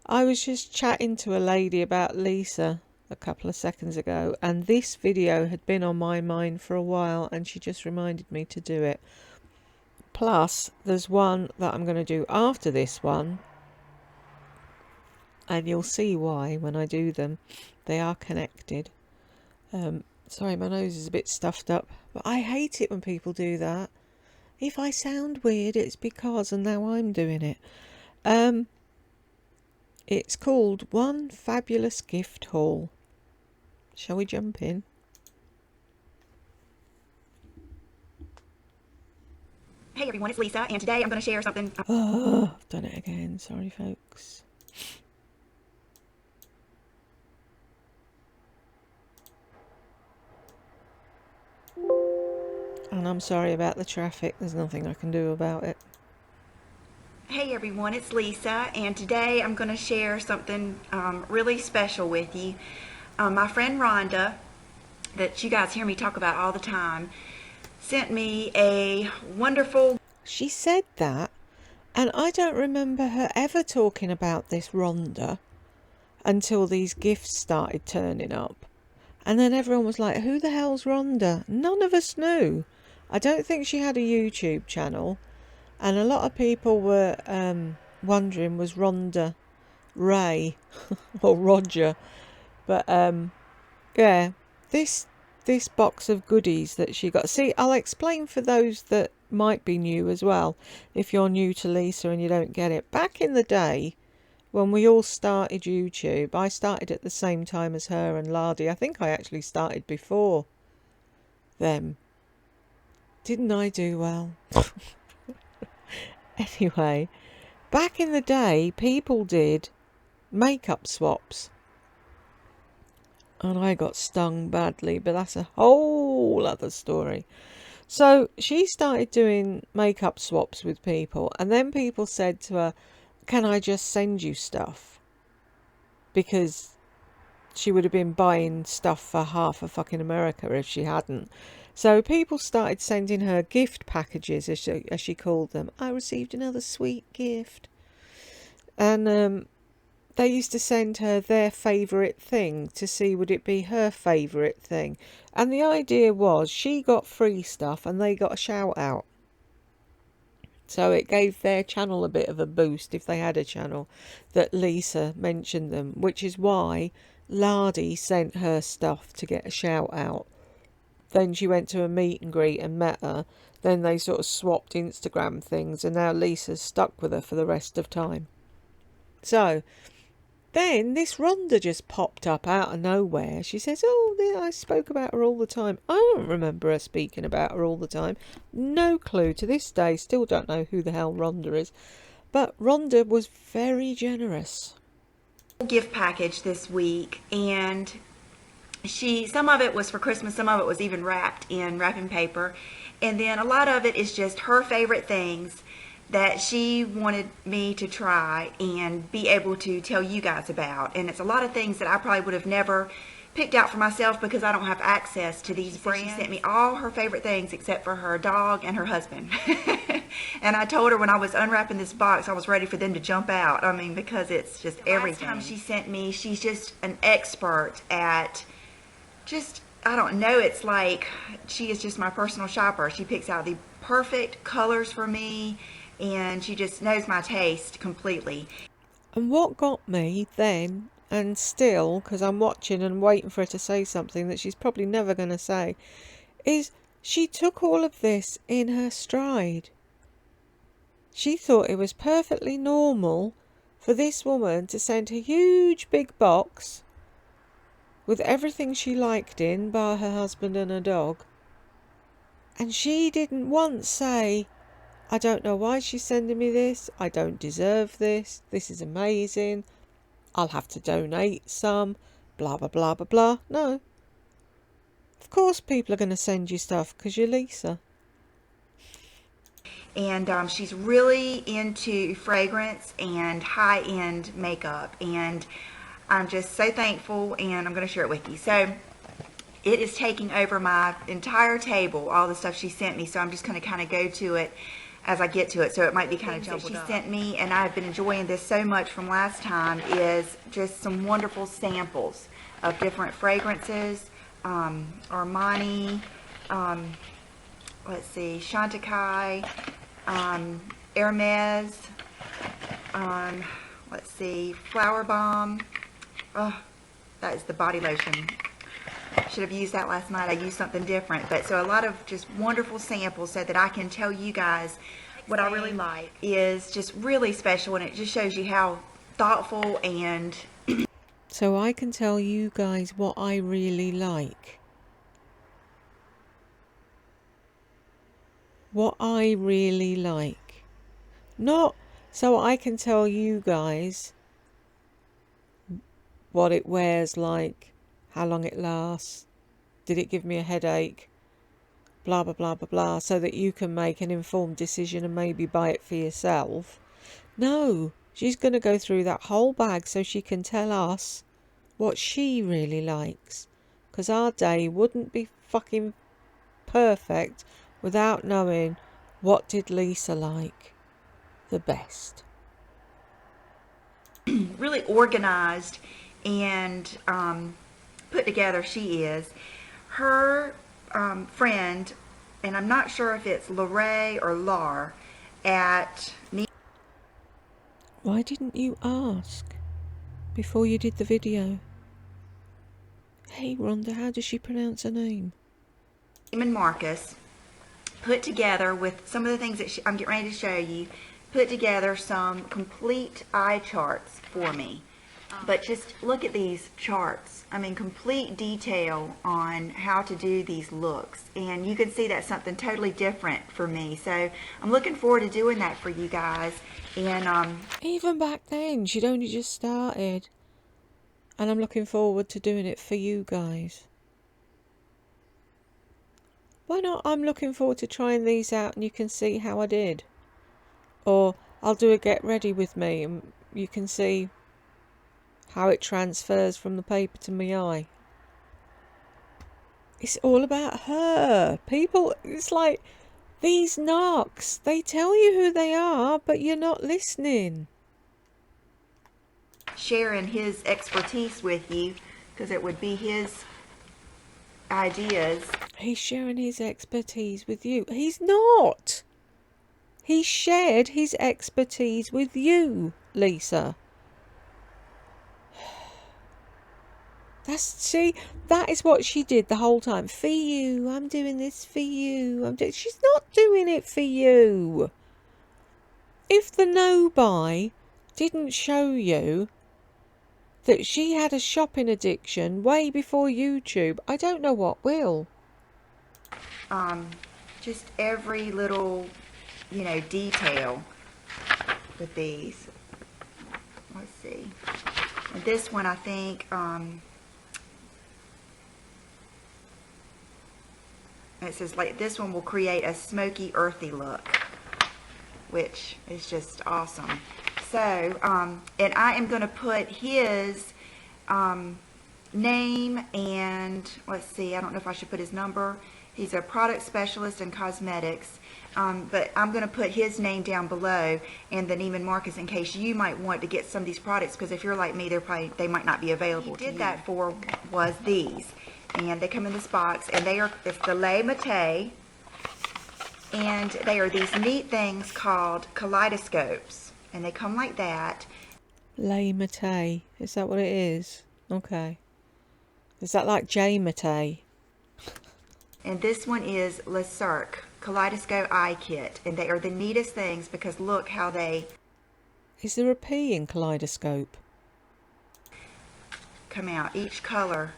I was just chatting to a lady about Lisa a couple of seconds ago, and this video had been on my mind for a while, and she just reminded me to do it. Plus, there's one that I'm going to do after this one, and you'll see why when I do them. They are connected. Sorry, my nose is a bit stuffed up, but I hate it when people do that. If I sound weird, it's because, and now I'm doing it. It's called One Fabulous Gift Haul. Shall we jump in? Hey everyone, it's Lisa, and today I'm going to share something. Oh, I've done it again. Sorry, folks. And I'm sorry about the traffic. There's nothing I can do about it. Hey everyone, it's Lisa, and today I'm going to share something really special with you. My friend Rhonda, that you guys hear me talk about all the time, sent me a wonderful... She said that, and I don't remember her ever talking about this Rhonda until these gifts started turning up. And then everyone was like, who the hell's Rhonda? None of us knew. I don't think she had a YouTube channel. And a lot of people were wondering, was Rhonda Ray or Roger? But yeah, this box of goodies that she got. See, I'll explain for those that might be new as well. If you're new to Lisa and you don't get it, back in the day when we all started YouTube, I started at the same time as her and Lardy. I think I actually started before them. Didn't I do well? Anyway, back in the day, people did makeup swaps. And I got stung badly, but that's a whole other story. So she started doing makeup swaps with people, and then people said to her, can I just send you stuff? Because she would have been buying stuff for half of fucking America if she hadn't. So people started sending her gift packages, as she called them. I received another sweet gift. And they used to send her their favourite thing to see would it be her favourite thing. And the idea was she got free stuff and they got a shout out. So it gave their channel a bit of a boost if they had a channel that Lisa mentioned them, which is why Lardy sent her stuff to get a shout out. Then she went to a meet and greet and met her. Then they sort of swapped Instagram things, and now Lisa's stuck with her for the rest of time. So then this Rhonda just popped up out of nowhere. She says, oh, I spoke about her all the time. I don't remember her speaking about her all the time. No clue. To this day, still don't know who the hell Rhonda is. But Rhonda was very generous. Gift package this week, and some of it was for Christmas, some of it was even wrapped in wrapping paper, and then a lot of it is just her favorite things that she wanted me to try and be able to tell you guys about. And it's a lot of things that I probably would have never picked out for myself because I don't have access to these brands. She sent me all her favorite things except for her dog and her husband. And I told her when I was unwrapping this box, I was ready for them to jump out. I mean, because it's just everything. Last time she sent me, she's just an expert at just, I don't know, it's like she is just my personal shopper. She picks out the perfect colors for me, and she just knows my taste completely. And what got me then, and still, because I'm watching and waiting for her to say something that she's probably never going to say, is she took all of this in her stride. She thought it was perfectly normal for this woman to send a huge big box with everything she liked in, bar her husband and her dog. And she didn't once say, I don't know why she's sending me this. I don't deserve this. This is amazing. I'll have to donate some. Blah, blah, blah, blah, blah. No. Of course people are going to send you stuff because you're Lisa. And she's really into fragrance and high-end makeup. And I'm just so thankful, and I'm going to share it with you. So it is taking over my entire table, all the stuff she sent me. So I'm just going to kind of go to it as I get to it, so it might be kind of jumbled up. She sent me, and I've been enjoying this so much from last time, is just some wonderful samples of different fragrances. Armani, let's see, Chantecaille, Hermes, let's see, Flower Bomb. Oh, that is the body lotion. Should have used that last night. I used something different. But so a lot of just wonderful samples so that I can tell you guys what I really like is just really special, and it just shows you how thoughtful and so I can tell you guys what I really like. What I really like. Not so I can tell you guys what it wears like, how long it lasts, did it give me a headache, blah, blah, blah, blah, blah, so that you can make an informed decision and maybe buy it for yourself. No, she's going to go through that whole bag so she can tell us what she really likes. Because our day wouldn't be fucking perfect without knowing what did Lisa like the best. Really organized and put together she is. Her friend, and I'm not sure if it's Lorraine or Lar, at Why didn't you ask before you did the video? Hey Rhonda, how does she pronounce her name? Neiman Marcus, put together with some of the things that I'm getting ready to show you, put together some complete eye charts for me. But just look at these charts. I mean, complete detail on how to do these looks. And you can see that's something totally different for me. So I'm looking forward to doing that for you guys. And even back then, she'd only just started. And I'm looking forward to doing it for you guys. Why not? I'm looking forward to trying these out and you can see how I did. Or I'll do a get ready with me and you can see how it transfers from the paper to my eye. It's all about her. People, it's like these narcs, they tell you who they are, but you're not listening. sharing his expertise with you, because it would be his ideas. He's sharing his expertise with you. He's not. He shared his expertise with you, Lisa. See, that is what she did the whole time. For you, I'm doing this for you. She's not doing it for you. If the no-buy didn't show you that she had a shopping addiction way before YouTube, I don't know what will. Just every little, detail with these. Let's see. And this one, I think, it says like this one will create a smoky, earthy look, which is just awesome. So, and I am going to put his name and, let's see, I don't know if I should put his number. He's a product specialist in cosmetics, but I'm going to put his name down below and the Neiman Marcus in case you might want to get some of these products, because if you're like me, they might not be available. What he did that for was these, and they come in this box, and it's the Le Mate, and they are these neat things called kaleidoscopes, and they come like that. Le Mate, is that what it is? Okay. Is that like J Mate? And this one is Le Cirque Kaleidoscope Eye Kit, and they are the neatest things because look how they... Is there a P in kaleidoscope? Come out. Each color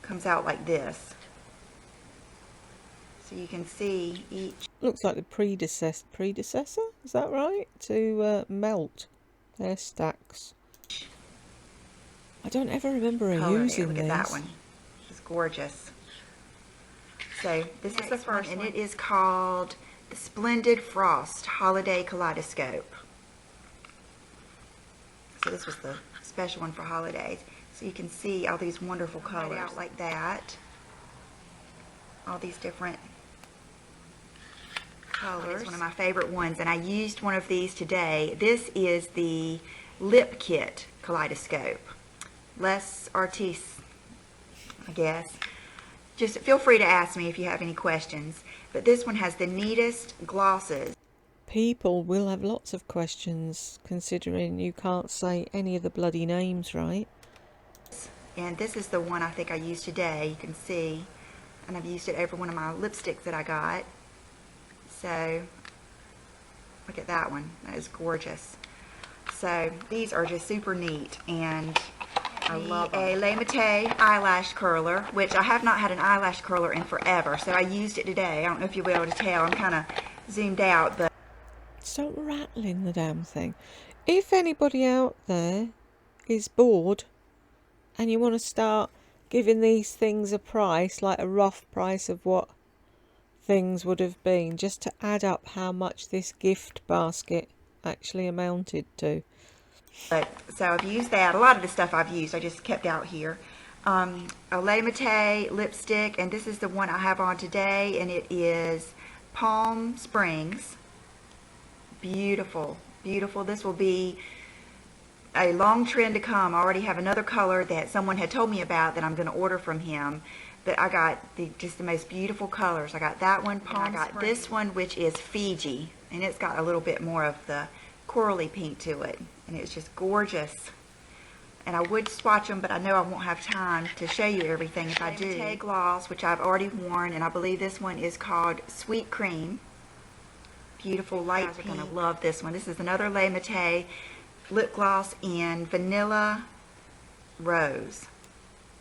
comes out like this. So you can see each... Looks like the predecessor? Is that right? To melt their stacks. I don't ever remember her using Look this. at that one. It's gorgeous. So this is the first, and it is called the Splendid Frost Holiday Kaleidoscope. So this was the special one for holidays. So you can see all these wonderful colors out like that. All these different colors. It's one of my favorite ones, and I used one of these today. This is the Lip Kit Kaleidoscope. Less artiste, I guess. Just feel free to ask me if you have any questions. But this one has the neatest glosses. People will have lots of questions, considering you can't say any of the bloody names right. And this is the one I think I used today. You can see. And I've used it over one of my lipsticks that I got. So, look at that one. That is gorgeous. So, these are just super neat. And I love a Le Mate eyelash curler, which I have not had an eyelash curler in forever, so I used it today. I don't know if you'll be able to tell. I'm kind of zoomed out, but... Stop rattling the damn thing. If anybody out there is bored and you want to start giving these things a price, like a rough price of what things would have been, just to add up how much this gift basket actually amounted to. So I've used that. A lot of the stuff I've used, I just kept out here. A Le Mate lipstick, and this is the one I have on today, and it is Palm Springs. Beautiful, beautiful. This will be a long trend to come. I already have another color that someone had told me about that I'm going to order from him. But I got just the most beautiful colors. I got that one, Palm Springs. I got this one, which is Fiji, and it's got a little bit more of the corally pink to it, and it's just gorgeous. And I would swatch them, but I know I won't have time to show you everything if I do. LisaLisaD gloss, which I've already worn, and I believe this one is called Sweet Cream. Beautiful light pink. You guys are going to love this one. This is another LisaLisaD lip gloss in Vanilla Rose.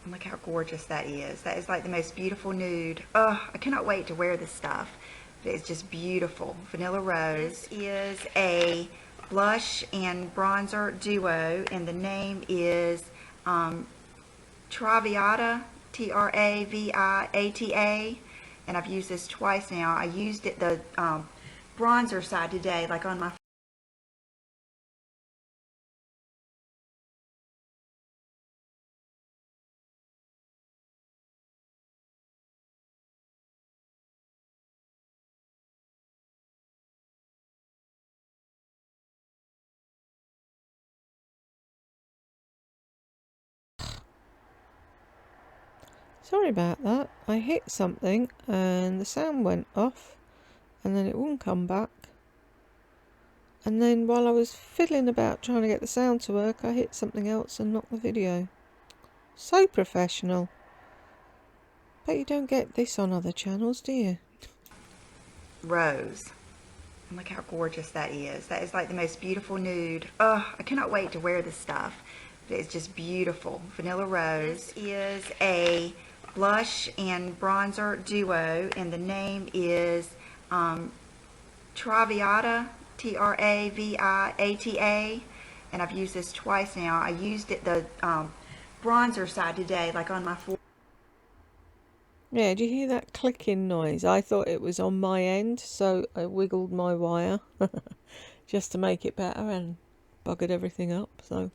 And look how gorgeous that is. That is like the most beautiful nude. Oh, I cannot wait to wear this stuff. It's just beautiful. Vanilla Rose. This is a blush and bronzer duo, and the name is Traviata, Traviata, and I've used this twice now. I used it the bronzer side today, like on my Sorry about that. I hit something and the sound went off and then it wouldn't come back. And then while I was fiddling about trying to get the sound to work, I hit something else and knocked the video. So professional. But you don't get this on other channels, do you? Rose. And look how gorgeous that is. That is like the most beautiful nude. Oh, I cannot wait to wear this stuff. It's just beautiful. Vanilla Rose. This is a blush and bronzer duo, and the name is Traviata, Traviata, and I've used this twice now. I used it the bronzer side today, like on my forehead. Yeah, did you hear that clicking noise? I thought it was on my end, so I wiggled my wire just to make it better and buggered everything up. So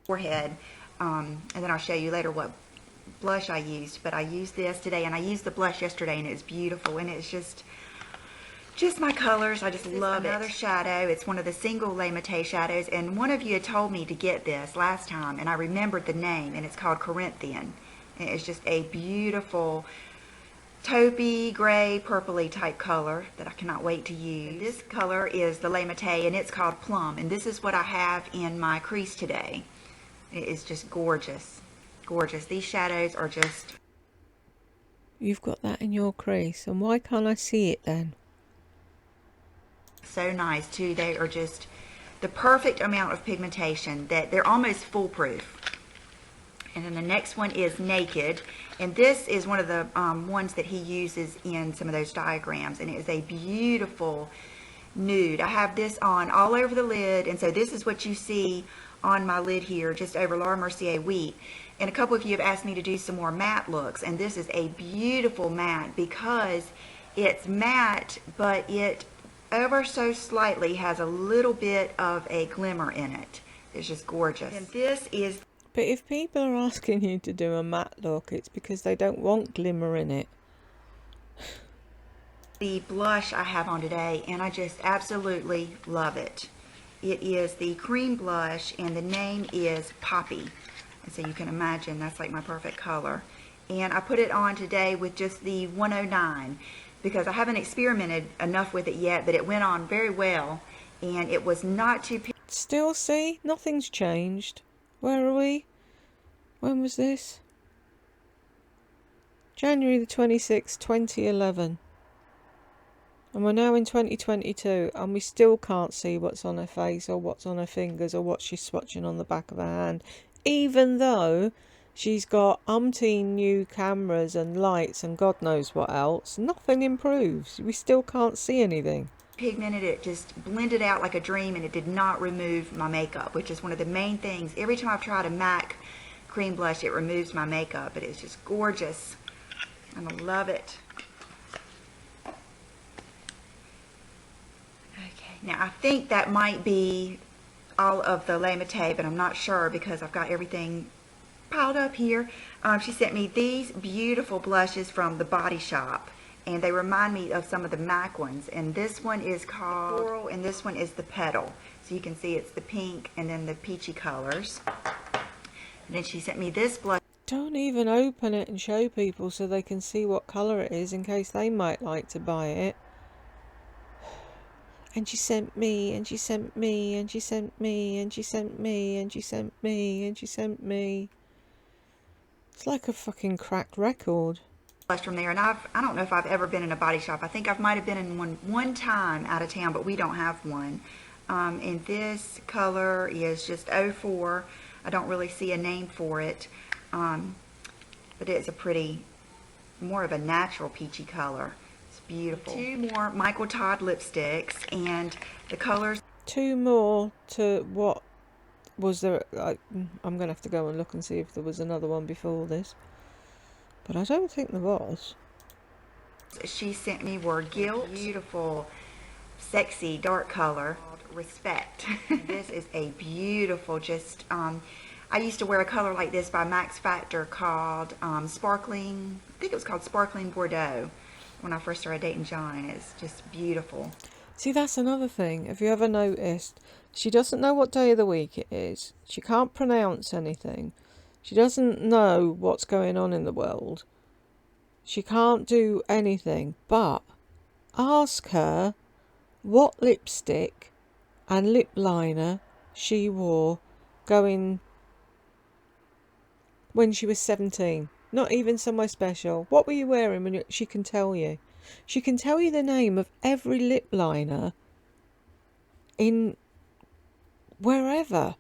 forehead, and then I'll show you later what blush I used, but I used this today, and I used the blush yesterday, and it's beautiful, and it's just my colors. I just love it. Another shadow. It's one of the single LisaLisaD shadows, and one of you had told me to get this last time, and I remembered the name, and it's called Corinthian. And it's just a beautiful taupey, gray, purpley type color that I cannot wait to use. And this color is the LisaLisaD, and it's called Plum, and this is what I have in my crease today. It is just gorgeous. Gorgeous. These shadows are just... you've got that in your crease, and why can't I see it then? so nice too. They are just the perfect amount of pigmentation that they're almost foolproof. And then the next one is Naked, and this is one of the ones that he uses in some of those diagrams, and it is a beautiful nude. I have this on all over the lid, and so this is what you see on my lid here, just over Laura Mercier Wheat. And a couple of you have asked me to do some more matte looks, and this is a beautiful matte because it's matte, but it ever so slightly has a little bit of a glimmer in it. It's just gorgeous. And this is... But if people are asking you to do a matte look, it's because they don't want glimmer in it. the blush I have on today, and I just absolutely love it. It is the cream blush, and the name is Poppy. And so you can imagine that's like my perfect color. And I put it on today with just the 109 because I haven't experimented enough with it yet, but it went on very well, and it was not too... Still, see, nothing's changed. Where are we? When was this? January the 26th, 2011. And we're now in 2022, and we still can't see what's on her face or what's on her fingers or what she's swatching on the back of her hand, even though she's got umpteen new cameras and lights and God knows what else. Nothing improves. We still can't see anything. Pigmented, it just blended out like a dream, and it did not remove my makeup, which is one of the main things. Every time I've tried a MAC cream blush, it removes my makeup, but it's just gorgeous, and I love it. Okay, now I think that might be all of the LisaLisaD, but I'm not sure because I've got everything piled up here. She sent me these beautiful blushes from the Body Shop, and they remind me of some of the MAC ones. And this one is called Coral, and this one is the Petal. So you can see it's the pink and then the peachy colors. And then she sent me this blush. Don't even open it and show people so they can see what colour it is in case they might like to buy it. And she sent me, and she sent me, and she sent me, and she sent me, and she sent me, and she sent me. It's like a fucking cracked record. From there, and I don't know if I've ever been in a body shop. I think I might have been in one time out of town, but we don't have one. And this color is just 04. I don't really see a name for it, but it's a pretty, more of a natural peachy color. It's beautiful. Two more Michael Todd lipsticks, and the colors. Two more to what was there? I'm gonna have to go and look and see if there was another one before this, but I don't think there was. She sent me were Guilt, beautiful, sexy, dark color, Respect. This is a beautiful, just, I used to wear a color like this by Max Factor called Sparkling, I think it was called Sparkling Bordeaux when I first started dating John, and it's just beautiful. See, that's another thing. Have you ever noticed? She doesn't know what day of the week it is. She can't pronounce anything. She doesn't know what's going on in the world. She can't do anything, but ask her what lipstick and lip liner she wore going when she was 17. Not even somewhere special. What were you wearing when she can tell you? She can tell you the name of every lip liner in wherever.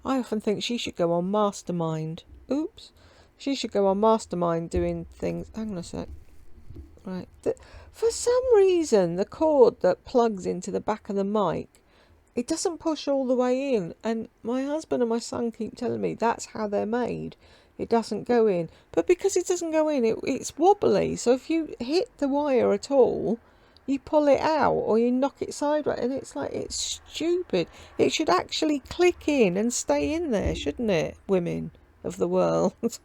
I often think she should go on Mastermind. Oops. She should go on Mastermind doing things. Hang on a sec. Right. For some reason, the cord that plugs into the back of the mic, it doesn't push all the way in. And my husband and my son keep telling me that's how they're made. It doesn't go in. But because it doesn't go in, it's wobbly. So if you hit the wire at all, you pull it out or you knock it sideways. And it's like, it's stupid. It should actually click in and stay in there, shouldn't it, women of the world?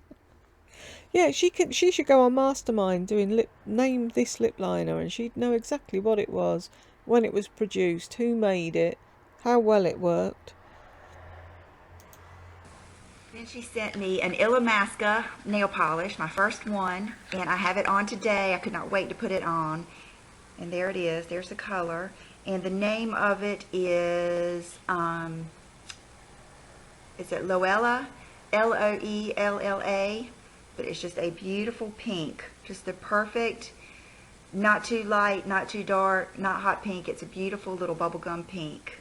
Yeah, she should go on Mastermind doing name this lip liner, and she'd know exactly what it was, when it was produced, who made it, how well it worked. Then she sent me an Illamasqua nail polish, my first one, and I have it on today. I could not wait to put it on. And there it is. There's the color. And the name of it is it Loella? Loella. But it's just a beautiful pink. Just the perfect, not too light, not too dark, not hot pink. It's a beautiful little bubblegum pink.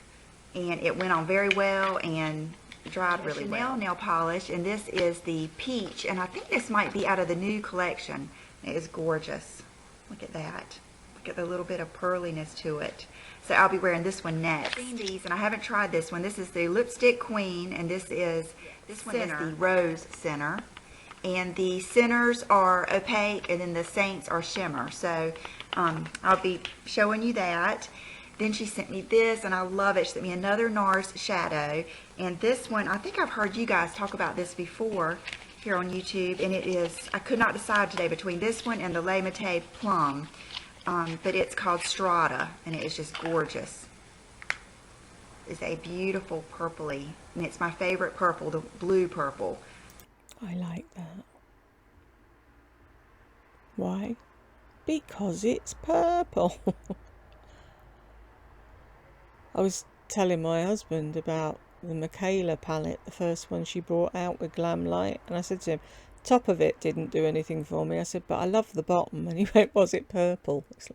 And it went on very well and dried really well. Chanel nail polish, and this is the peach. And I think this might be out of the new collection. It is gorgeous. Look at that. Look at the little bit of pearliness to it. So I'll be wearing this one next. I've seen these, and I haven't tried this one. This is the Lipstick Queen, and this one is the Rose Center. And the centers are opaque, and then the saints are shimmer. So I'll be showing you that. Then she sent me this, and I love it. She sent me another NARS shadow. And this one, I think I've heard you guys talk about this before here on YouTube. And it is, I could not decide today between this one and the Le Mate Plum. But it's called Strata, and it is just gorgeous. It's a beautiful purpley, and it's my favorite purple, the blue purple. I like that. Why? Because it's purple. I was telling my husband about the Michaela palette, the first one she brought out with Glam Light, and I said to him, top of it didn't do anything for me. I said, but I love the bottom. And he went, was it purple? It's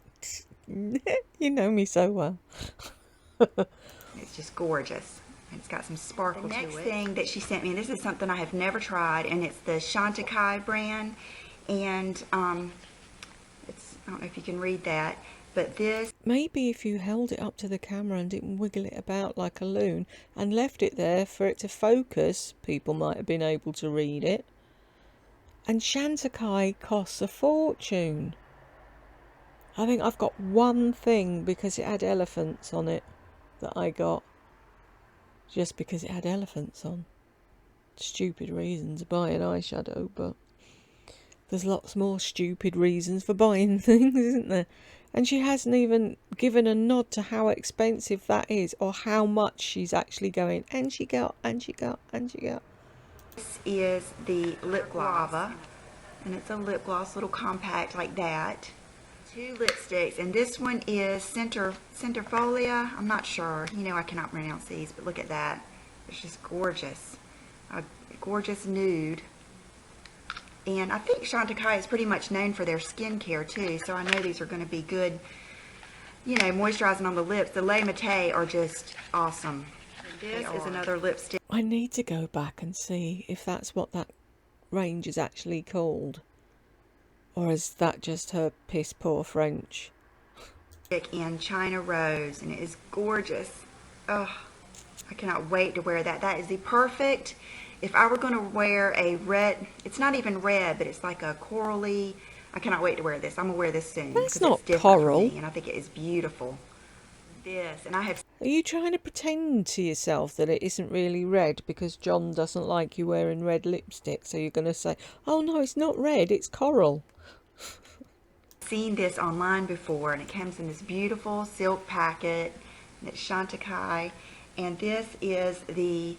like, you know me so well. It's just gorgeous. It's got some sparkle to it. The next thing that she sent me, and this is something I have never tried, and it's the Chantecaille brand, and it's, I don't know if you can read that, but this... Maybe if you held it up to the camera and didn't wiggle it about like a loon and left it there for it to focus, people might have been able to read it. And Chantecaille costs a fortune. I think I've got one thing because it had elephants on it that I got. Just because it had elephants on. Stupid reason to buy an eyeshadow, but There's lots more stupid reasons for buying things, isn't there? And she hasn't even given a nod to how expensive that is, or how much she's actually going. And she got, and she got, and she got. This is the lip gloss, and it's a lip gloss, little compact like that. 2 lipsticks, and this one is Centerfolia. I'm not sure. You know, I cannot pronounce these, but look at that. It's just gorgeous. A gorgeous nude. And I think Chantecaille is pretty much known for their skincare too, so I know these are going to be good, you know, moisturizing on the lips. The Le Mate are just awesome. This is another lipstick. I need to go back and see if that's what that range is actually called. Or is that just her piss poor French? In China Rose, and it is gorgeous. Oh, I cannot wait to wear that. That is the perfect, if I were going to wear a red, it's not even red, but it's like a corally. I cannot wait to wear this. I'm going to wear this soon. That's not it's coral. and I think it is beautiful. This, and I have... Are you trying to pretend to yourself that it isn't really red because John doesn't like you wearing red lipstick? So you're going to say, oh no, it's not red, it's coral. Seen this online before, and it comes in this beautiful silk packet, and it's Chantecaille, and this is the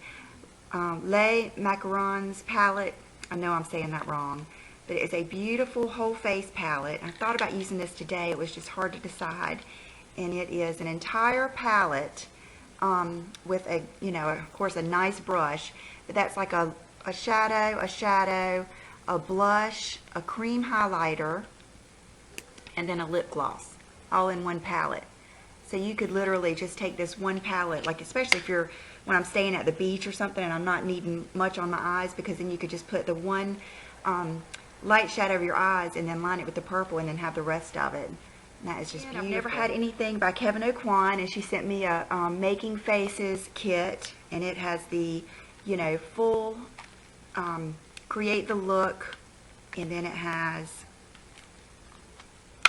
Les Macarons palette. I know I'm saying that wrong, but it's a beautiful whole face palette. I thought about using this today. It was just hard to decide, and it is an entire palette with a, you know, of course, a nice brush, but that's like a shadow, a blush, a cream highlighter, and then a lip gloss, all in one palette. So you could literally just take this one palette, like especially if you're, when I'm staying at the beach or something and I'm not needing much on my eyes, because then you could just put the one light shadow over your eyes and then line it with the purple and then have the rest of it. And that is just beautiful. I've never had anything by Kevin O'Quine, and she sent me a Making Faces kit, and it has the, you know, full create the look, and then it has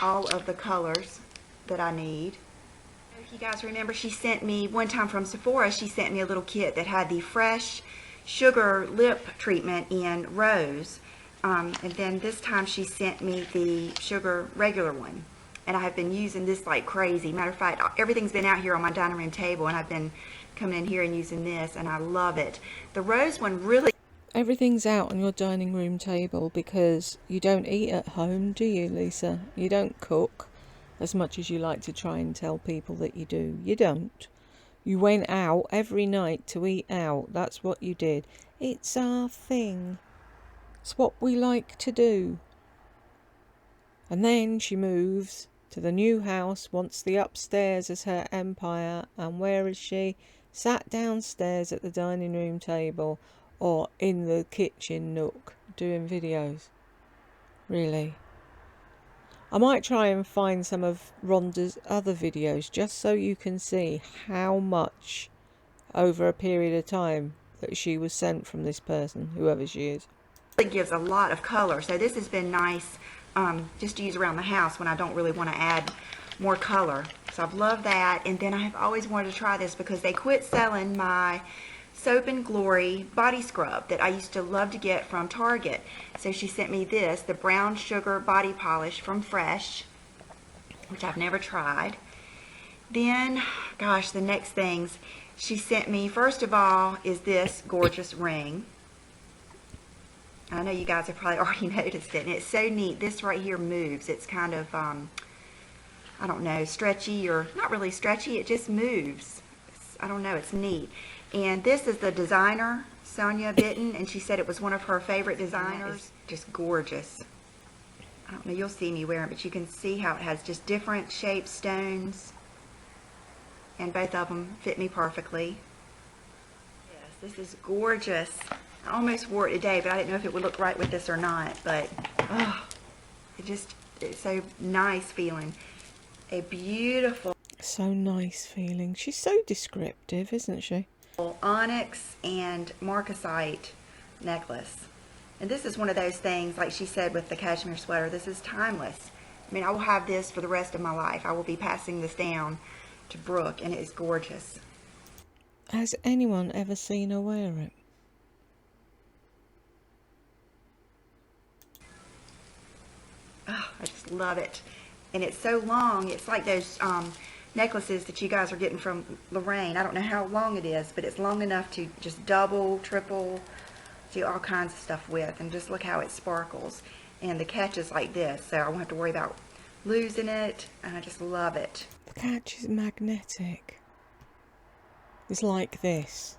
all of the colors that I need. If you guys remember, she sent me one time from Sephora, she sent me a little kit that had the Fresh Sugar Lip Treatment in Rose, and then this time she sent me the Sugar regular one, and I have been using this like crazy. Matter of fact, everything's been out here on my dining room table, and I've been coming in here and using this, and I love it. The Rose one really... Everything's out on your dining room table because you don't eat at home, do you, Lisa? You don't cook as much as you like to try and tell people that you do. You don't. You went out every night to eat out. That's what you did. It's our thing. It's what we like to do. And then she moves to the new house, wants the upstairs as her empire, and where is she? Sat downstairs at the dining room table, or in the kitchen nook doing videos. Really. I might try and find some of Rhonda's other videos just so you can see how much over a period of time that she was sent from this person, whoever she is. It gives a lot of color, so this has been nice just to use around the house when I don't really want to add more color. So I've loved that, and then I have always wanted to try this because they quit selling my Soap and Glory body scrub that I used to love to get from Target. So she sent me this, the brown sugar body polish from Fresh, which I've never tried. Then, gosh, the next things she sent me, first of all, is this gorgeous ring. I know you guys have probably already noticed it, and it's so neat. This right here moves. It's kind of, I don't know, stretchy, or not really stretchy, it just moves. I don't know, it's neat. And this is the designer, Sonia Bitten, and she said it was one of her favorite designers. Just gorgeous. I don't know, you'll see me wearing it, but you can see how it has just different shaped stones, and both of them fit me perfectly. Yes, this is gorgeous. I almost wore it today, but I didn't know if it would look right with this or not, but oh, it's so nice feeling. A beautiful, so nice feeling. She's so descriptive, isn't she? onyx and marcasite necklace. And this is one of those things, like she said with the cashmere sweater, this is timeless. I mean, I will have this for the rest of my life. I will be passing this down to Brooke, and it is gorgeous. Has anyone ever seen her wear it? Oh, I just love it. And it's so long. It's like those necklaces that you guys are getting from Lorraine. I don't know how long it is, but it's long enough to just double, triple, do all kinds of stuff with. And just look how it sparkles. And the catch is like this, so I won't have to worry about losing it. And I just love it. The catch is magnetic. It's like this.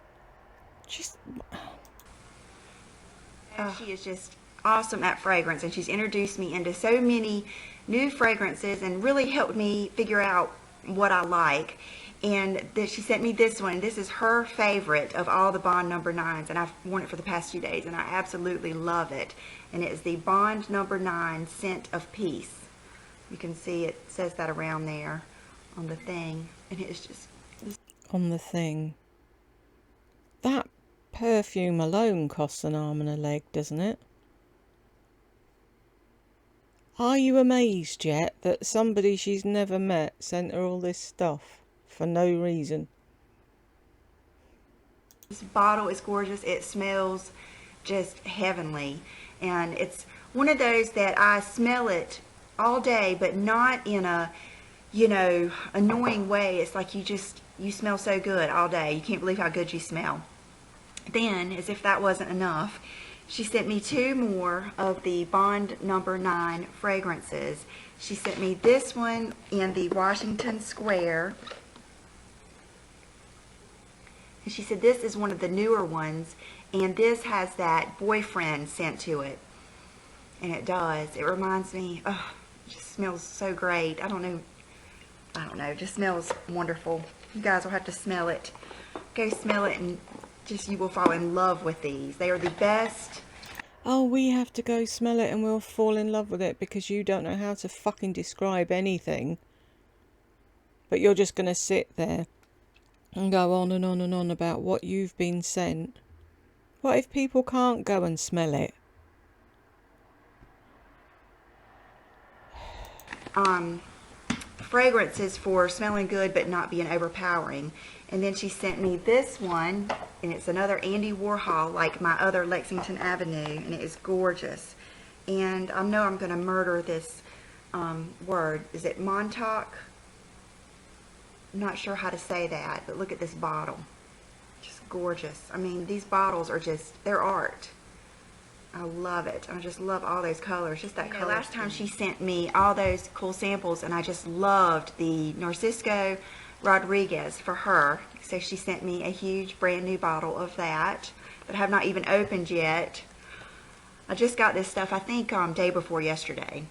She's... She is just awesome at fragrance, and she's introduced me into so many new fragrances and really helped me figure out what I like. And she sent me this one. This is her favorite of all the Bond number 9s, and I've worn it for the past few days, and I absolutely love it. And it is the Bond number 9 Scent of Peace. You can see it says that around there on the thing, and it is just... On the thing. That perfume alone costs an arm and a leg, doesn't it? Are you amazed yet that somebody she's never met sent her all this stuff for no reason? This bottle is gorgeous. It smells just heavenly, and it's one of those that I smell it all day, but not in a, you know, annoying way. It's like you smell so good all day. You can't believe how good you smell. Then, as if that wasn't enough, she sent me 2 more of the Bond number 9 fragrances. She sent me this one in the Washington Square. And she said this is one of the newer ones, and this has that boyfriend scent to it. And it does. It reminds me, oh, it just smells so great. I don't know, it just smells wonderful. You guys will have to smell it. Go smell it, and just you will fall in love with these. They are the best. Oh, we have to go smell it and we'll fall in love with it because you don't know how to fucking describe anything. But you're just going to sit there and go on and on and on about what you've been sent. What if people can't go and smell it? Fragrances for smelling good but not being overpowering. And then she sent me this one, and it's another Andy Warhol, like my other Lexington Avenue, and it is gorgeous. And I know I'm going to murder this word. Is it Montauk? I'm not sure how to say that, but look at this bottle. Just gorgeous. I mean, these bottles are just, they're art. I love it. I just love all those colors. Just that color. Last time she sent me all those cool samples, and I just loved the Narcisco Rodriguez for her. So she sent me a huge brand new bottle of that I have not even opened yet. I just got this stuff, I think, day before yesterday.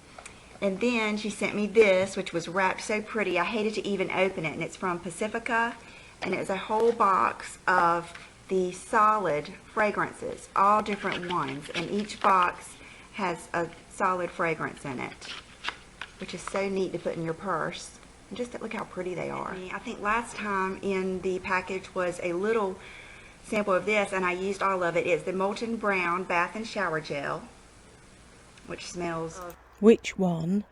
And then she sent me this, which was wrapped so pretty. I hated to even open it, and it's from Pacifica, and it's a whole box of the solid fragrances, all different ones, and each box has a solid fragrance in it, which is so neat to put in your purse. And just look how pretty they are. I think last time in the package was a little sample of this, and I used all of it. It's the Molten Brown Bath and Shower Gel, which smells... Which one?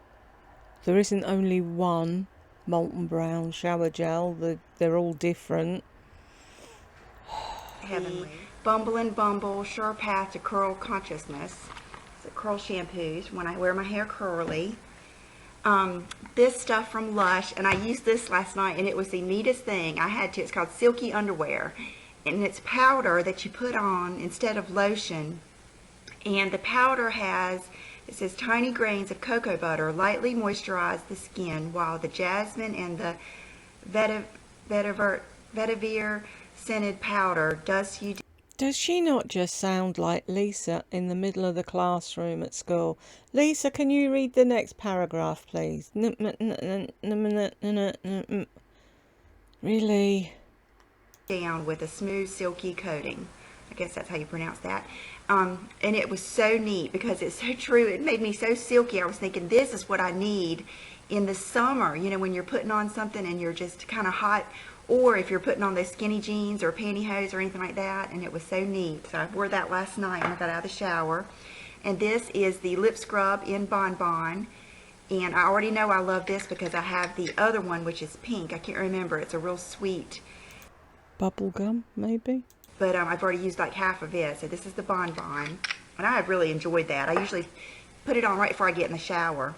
There isn't only one Molten Brown shower gel. They're all different. Heavenly. Bumble and Bumble Sure Path to Curl Consciousness. It's a curl shampoos when I wear my hair curly. This stuff from Lush, and I used this last night, and it was the neatest thing. I had to. It's called Silky Underwear, and it's powder that you put on instead of lotion. And the powder has, it says, tiny grains of cocoa butter lightly moisturize the skin, while the jasmine and the vetiver scented powder does you... Does she not just sound like Lisa in the middle of the classroom at school? Lisa, can you read the next paragraph, please? Really? Down with a smooth, silky coating. I guess that's how you pronounce that. And it was so neat because it's so true. It made me so silky. I was thinking, this is what I need in the summer, you know, when you're putting on something and you're just kind of hot, or if you're putting on those skinny jeans or pantyhose or anything like that. And it was so neat. So I wore that last night when I got out of the shower. And this is the lip scrub in Bon Bon. And I already know I love this because I have the other one, which is pink. I can't remember. It's a real sweet. Bubblegum, maybe? But I've already used like half of it. So this is the Bon Bon. And I have really enjoyed that. I usually put it on right before I get in the shower.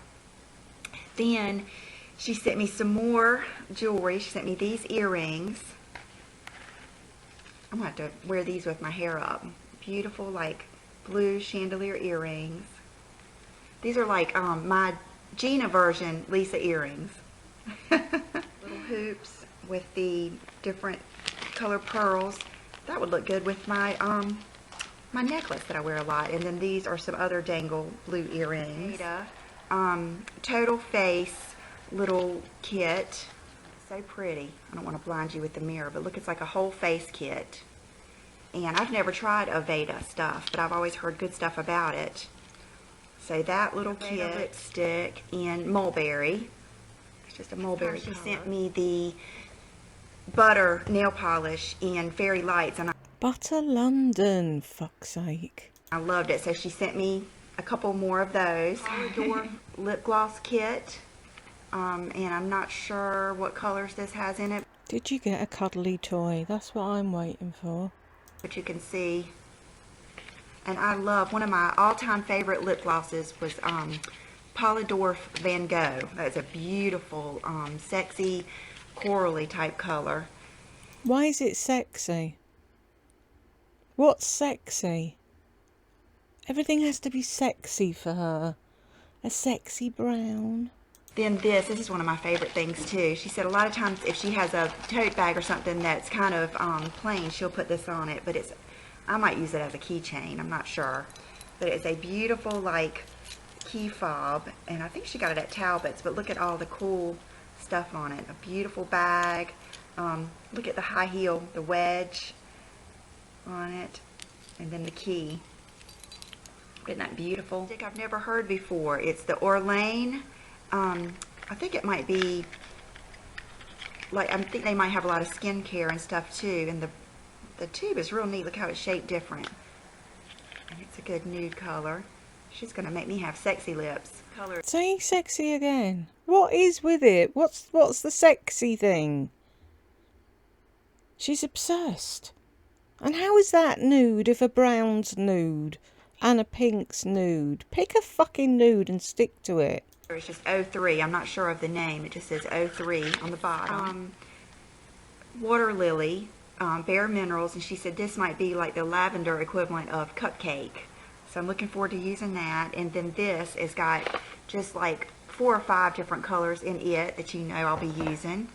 Then she sent me some more jewelry. She sent me these earrings. I'm going to have to wear these with my hair up. Beautiful, like, blue chandelier earrings. These are like my Gina version Lisa earrings. Little hoops with the different color pearls. That would look good with my my necklace that I wear a lot. And then these are some other dangle blue earrings. Total face little kit. So pretty. I don't want to blind you with the mirror, but look, it's like a whole face kit. And I've never tried Aveda stuff, but I've always heard good stuff about it. So that little kit, lipstick in mulberry. It's just a mulberry color. She sent me the butter nail polish in fairy lights, and Butter London, fuck's sake. I loved it. So she sent me a couple more of those. Polydor lip gloss kit. And I'm not sure what colors this has in it. Did you get a cuddly toy? That's what I'm waiting for. But you can see, and I love, one of my all-time favorite lip glosses was Polydor Van Gogh. That's a beautiful, sexy, corally type color. Why is it sexy? What's sexy? Everything has to be sexy for her. A sexy brown. Then this is one of my favorite things too. She said a lot of times if she has a tote bag or something that's kind of plain, she'll put this on it. But I might use it as a keychain. I'm not sure. But it's a beautiful like key fob, and I think she got it at Talbot's. But look at all the cool stuff on it. A beautiful bag. Look at the high heel, the wedge on it, and then the key. Isn't that beautiful? I've never heard before. It's the Orlane. I think it might be, like, I think they might have a lot of skincare and stuff too, and the tube is real neat. Look how it's shaped different. And it's a good nude color. She's going to make me have sexy lips. Color. Say sexy again. What is with it? What's the sexy thing? She's obsessed. And how is that nude if a brown's nude and a pink's nude? Pick a fucking nude and stick to it. It's just 03. I'm not sure of the name. It just says 03 on the bottom. Water Lily, Bare Minerals, and she said this might be like the lavender equivalent of Cupcake. So I'm looking forward to using that. And then this has got just like 4 or 5 different colors in it that you know I'll be using.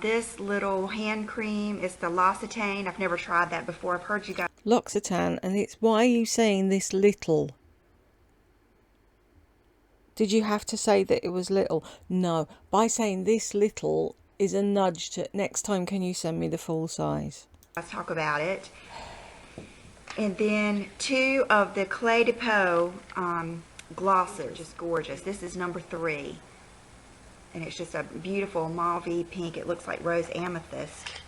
This little hand cream is the L'Occitane. I've never tried that before. I've heard you guys. L'Occitane, and it's, why are you saying this little? Did you have to say that it was little? No. By saying this little is a nudge to next time, can you send me the full size? Let's talk about it. And then 2 of the Clé de Peau glosses. Just gorgeous. This is number 3. And it's just a beautiful mauve pink. It looks like rose amethyst.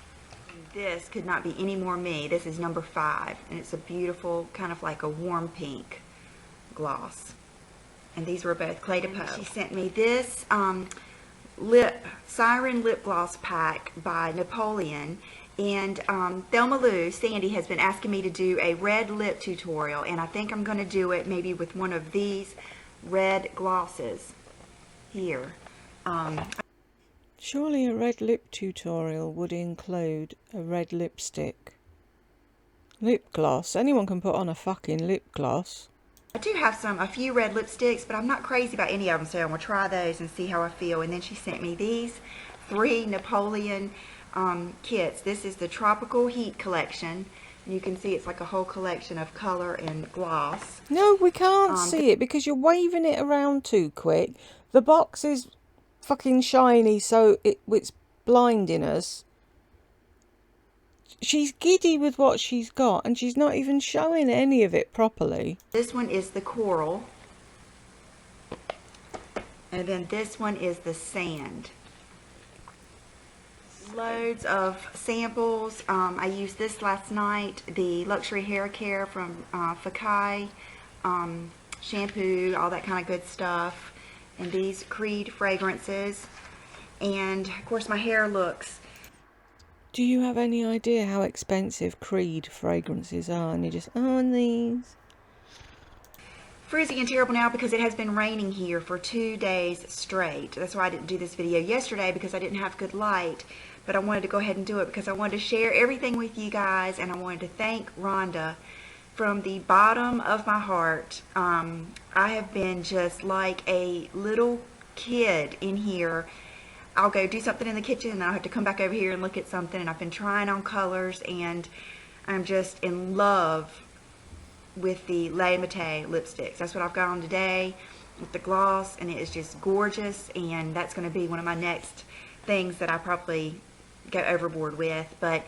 This could not be any more me. This is number 5. And it's a beautiful, kind of like a warm pink gloss. And these were both Clé de Peau. She sent me this Siren lip gloss pack by Napoleon. And Thelma Lou, Sandy, has been asking me to do a red lip tutorial. And I think I'm going to do it maybe with one of these red glosses here. Surely a red lip tutorial would include a red lipstick. Lip gloss. Anyone can put on a fucking lip gloss. I do have a few red lipsticks, but I'm not crazy about any of them, so I'm going to try those and see how I feel. And then she sent me these 3 Napoleon kits. This is the Tropical Heat collection. And you can see it's like a whole collection of color and gloss. No, we can't see it because you're waving it around too quick. The box is fucking shiny, so it's blinding us. She's giddy with what she's got, and she's not even showing any of it properly. This one is the coral, and then this one is the sand. Loads of samples. I used this last night, the Luxury Hair Care from Fakai, shampoo, all that kind of good stuff. And these Creed fragrances. And of course my hair looks. Do you have any idea how expensive Creed fragrances are? And you just, oh, and these. frizzy and terrible now because it has been raining here for 2 days straight. That's why I didn't do this video yesterday, because I didn't have good light. But I wanted to go ahead and do it because I wanted to share everything with you guys, and I wanted to thank Rhonda from the bottom of my heart. I have been just like a little kid in here. I'll go do something in the kitchen and I'll have to come back over here and look at something, and I've been trying on colors, and I'm just in love with the Le Mate lipsticks. That's what I've got on today with the gloss, and it is just gorgeous, and that's going to be one of my next things that I probably go overboard with. But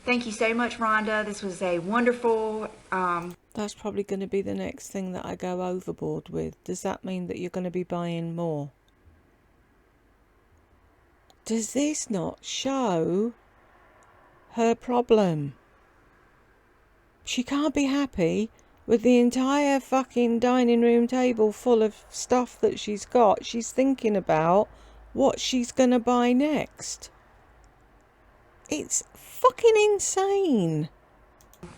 thank you so much, Rhonda. This was a wonderful... That's probably going to be the next thing that I go overboard with. Does that mean that you're going to be buying more? Does this not show her problem? She can't be happy with the entire fucking dining room table full of stuff that she's got. She's thinking about what she's going to buy next. It's fucking insane.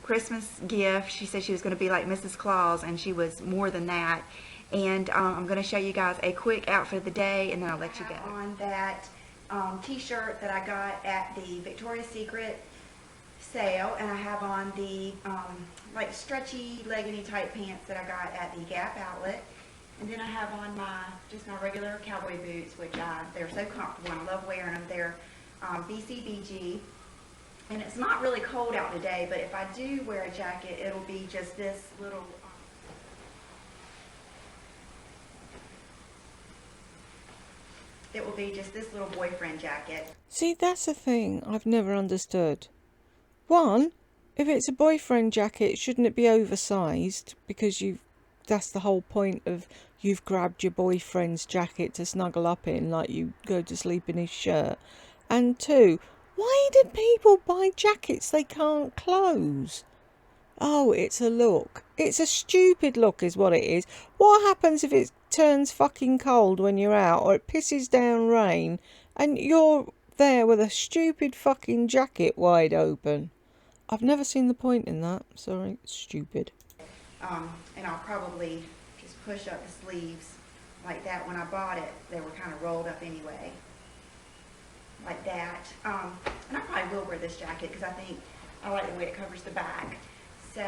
Christmas gift. She said she was going to be like Mrs. Claus, and she was more than that. And I'm going to show you guys a quick outfit of the day, and then I'll let you go. On that t-shirt that I got at the Victoria's Secret sale, and I have on the like stretchy leggedy type pants that I got at the Gap outlet, and then I have on just my regular cowboy boots, which they're so comfortable and I love wearing them. They're BCBG, and it's not really cold out today, but if I do wear a jacket, it'll be just this little it will be just this little boyfriend jacket. See, that's the thing I've never understood. One, if it's a boyfriend jacket, shouldn't it be oversized? Because that's the whole point of you've grabbed your boyfriend's jacket to snuggle up in, like you go to sleep in his shirt. And two, why do people buy jackets they can't close? Oh, it's a look. It's a stupid look is what it is. What happens if it turns fucking cold when you're out, or it pisses down rain and you're there with a stupid fucking jacket wide open? I've never seen the point in that. Sorry, it's stupid. And I'll probably just push up the sleeves like that. When I bought it, they were kind of rolled up anyway, like that. And I probably will wear this jacket because I think I like the way it covers the back. So,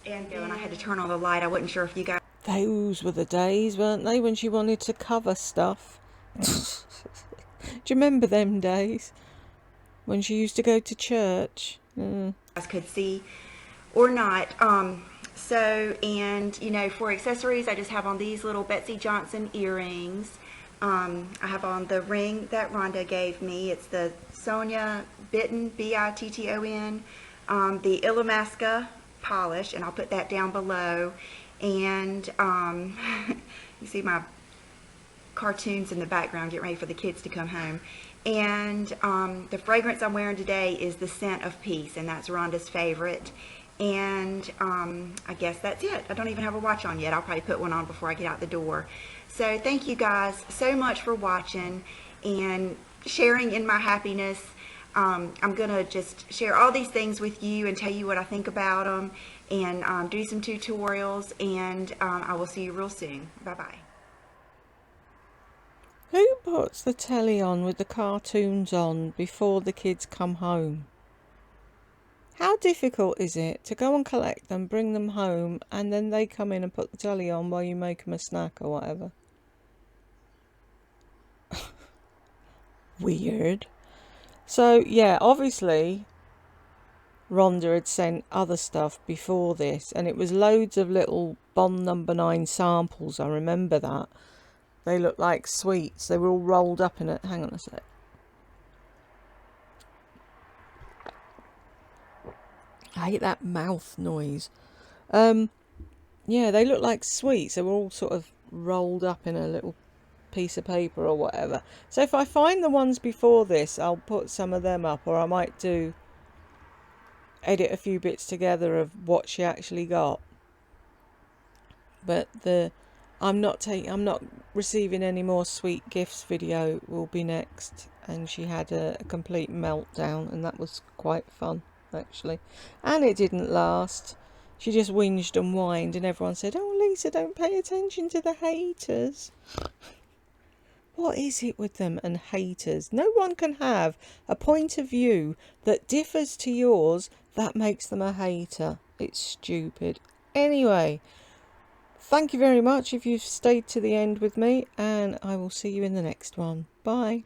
and I had to turn on the light. I wasn't sure if you guys... Those were the days, weren't they, when she wanted to cover stuff? Do you remember them days? When she used to go to church? guys could see or not. So, and you know, for accessories, I just have on these little Betsy Johnson earrings. I have on the ring that Rhonda gave me. It's the Sonia Bitton, B-I-T-T-O-N, the Illamasqua polish, and I'll put that down below. And you see my cartoons in the background, get ready for the kids to come home. And the fragrance I'm wearing today is the Scent of Peace, and that's Rhonda's favorite. And I guess that's it. I don't even have a watch on yet. I'll probably put one on before I get out the door. So thank you guys so much for watching and sharing in my happiness. I'm going to just share all these things with you and tell you what I think about them, and do some tutorials, and I will see you real soon. Bye-bye. Who puts the telly on with the cartoons on before the kids come home? How difficult is it to go and collect them, bring them home, and then they come in and put the telly on while you make them a snack or whatever? Weird. So, yeah, obviously Rhonda had sent other stuff before this, and it was loads of little Bond number 9 samples. I remember that. They looked like sweets. They were all rolled up in it. Hang on a sec. I hate that mouth noise. Yeah, they look like sweets. They were all sort of rolled up in a little piece of paper or whatever. So if I find the ones before this, I'll put some of them up, or I might edit a few bits together of what she actually got. But I'm not receiving any more sweet gifts video will be next, and she had a complete meltdown, and that was quite fun actually, and it didn't last. She just whinged and whined, and everyone said, "Oh, Lisa, don't pay attention to the haters." What is it with them and haters? No one can have a point of view that differs to yours that makes them a hater. It's stupid. Anyway, thank you very much if you've stayed to the end with me, and I will see you in the next one. Bye.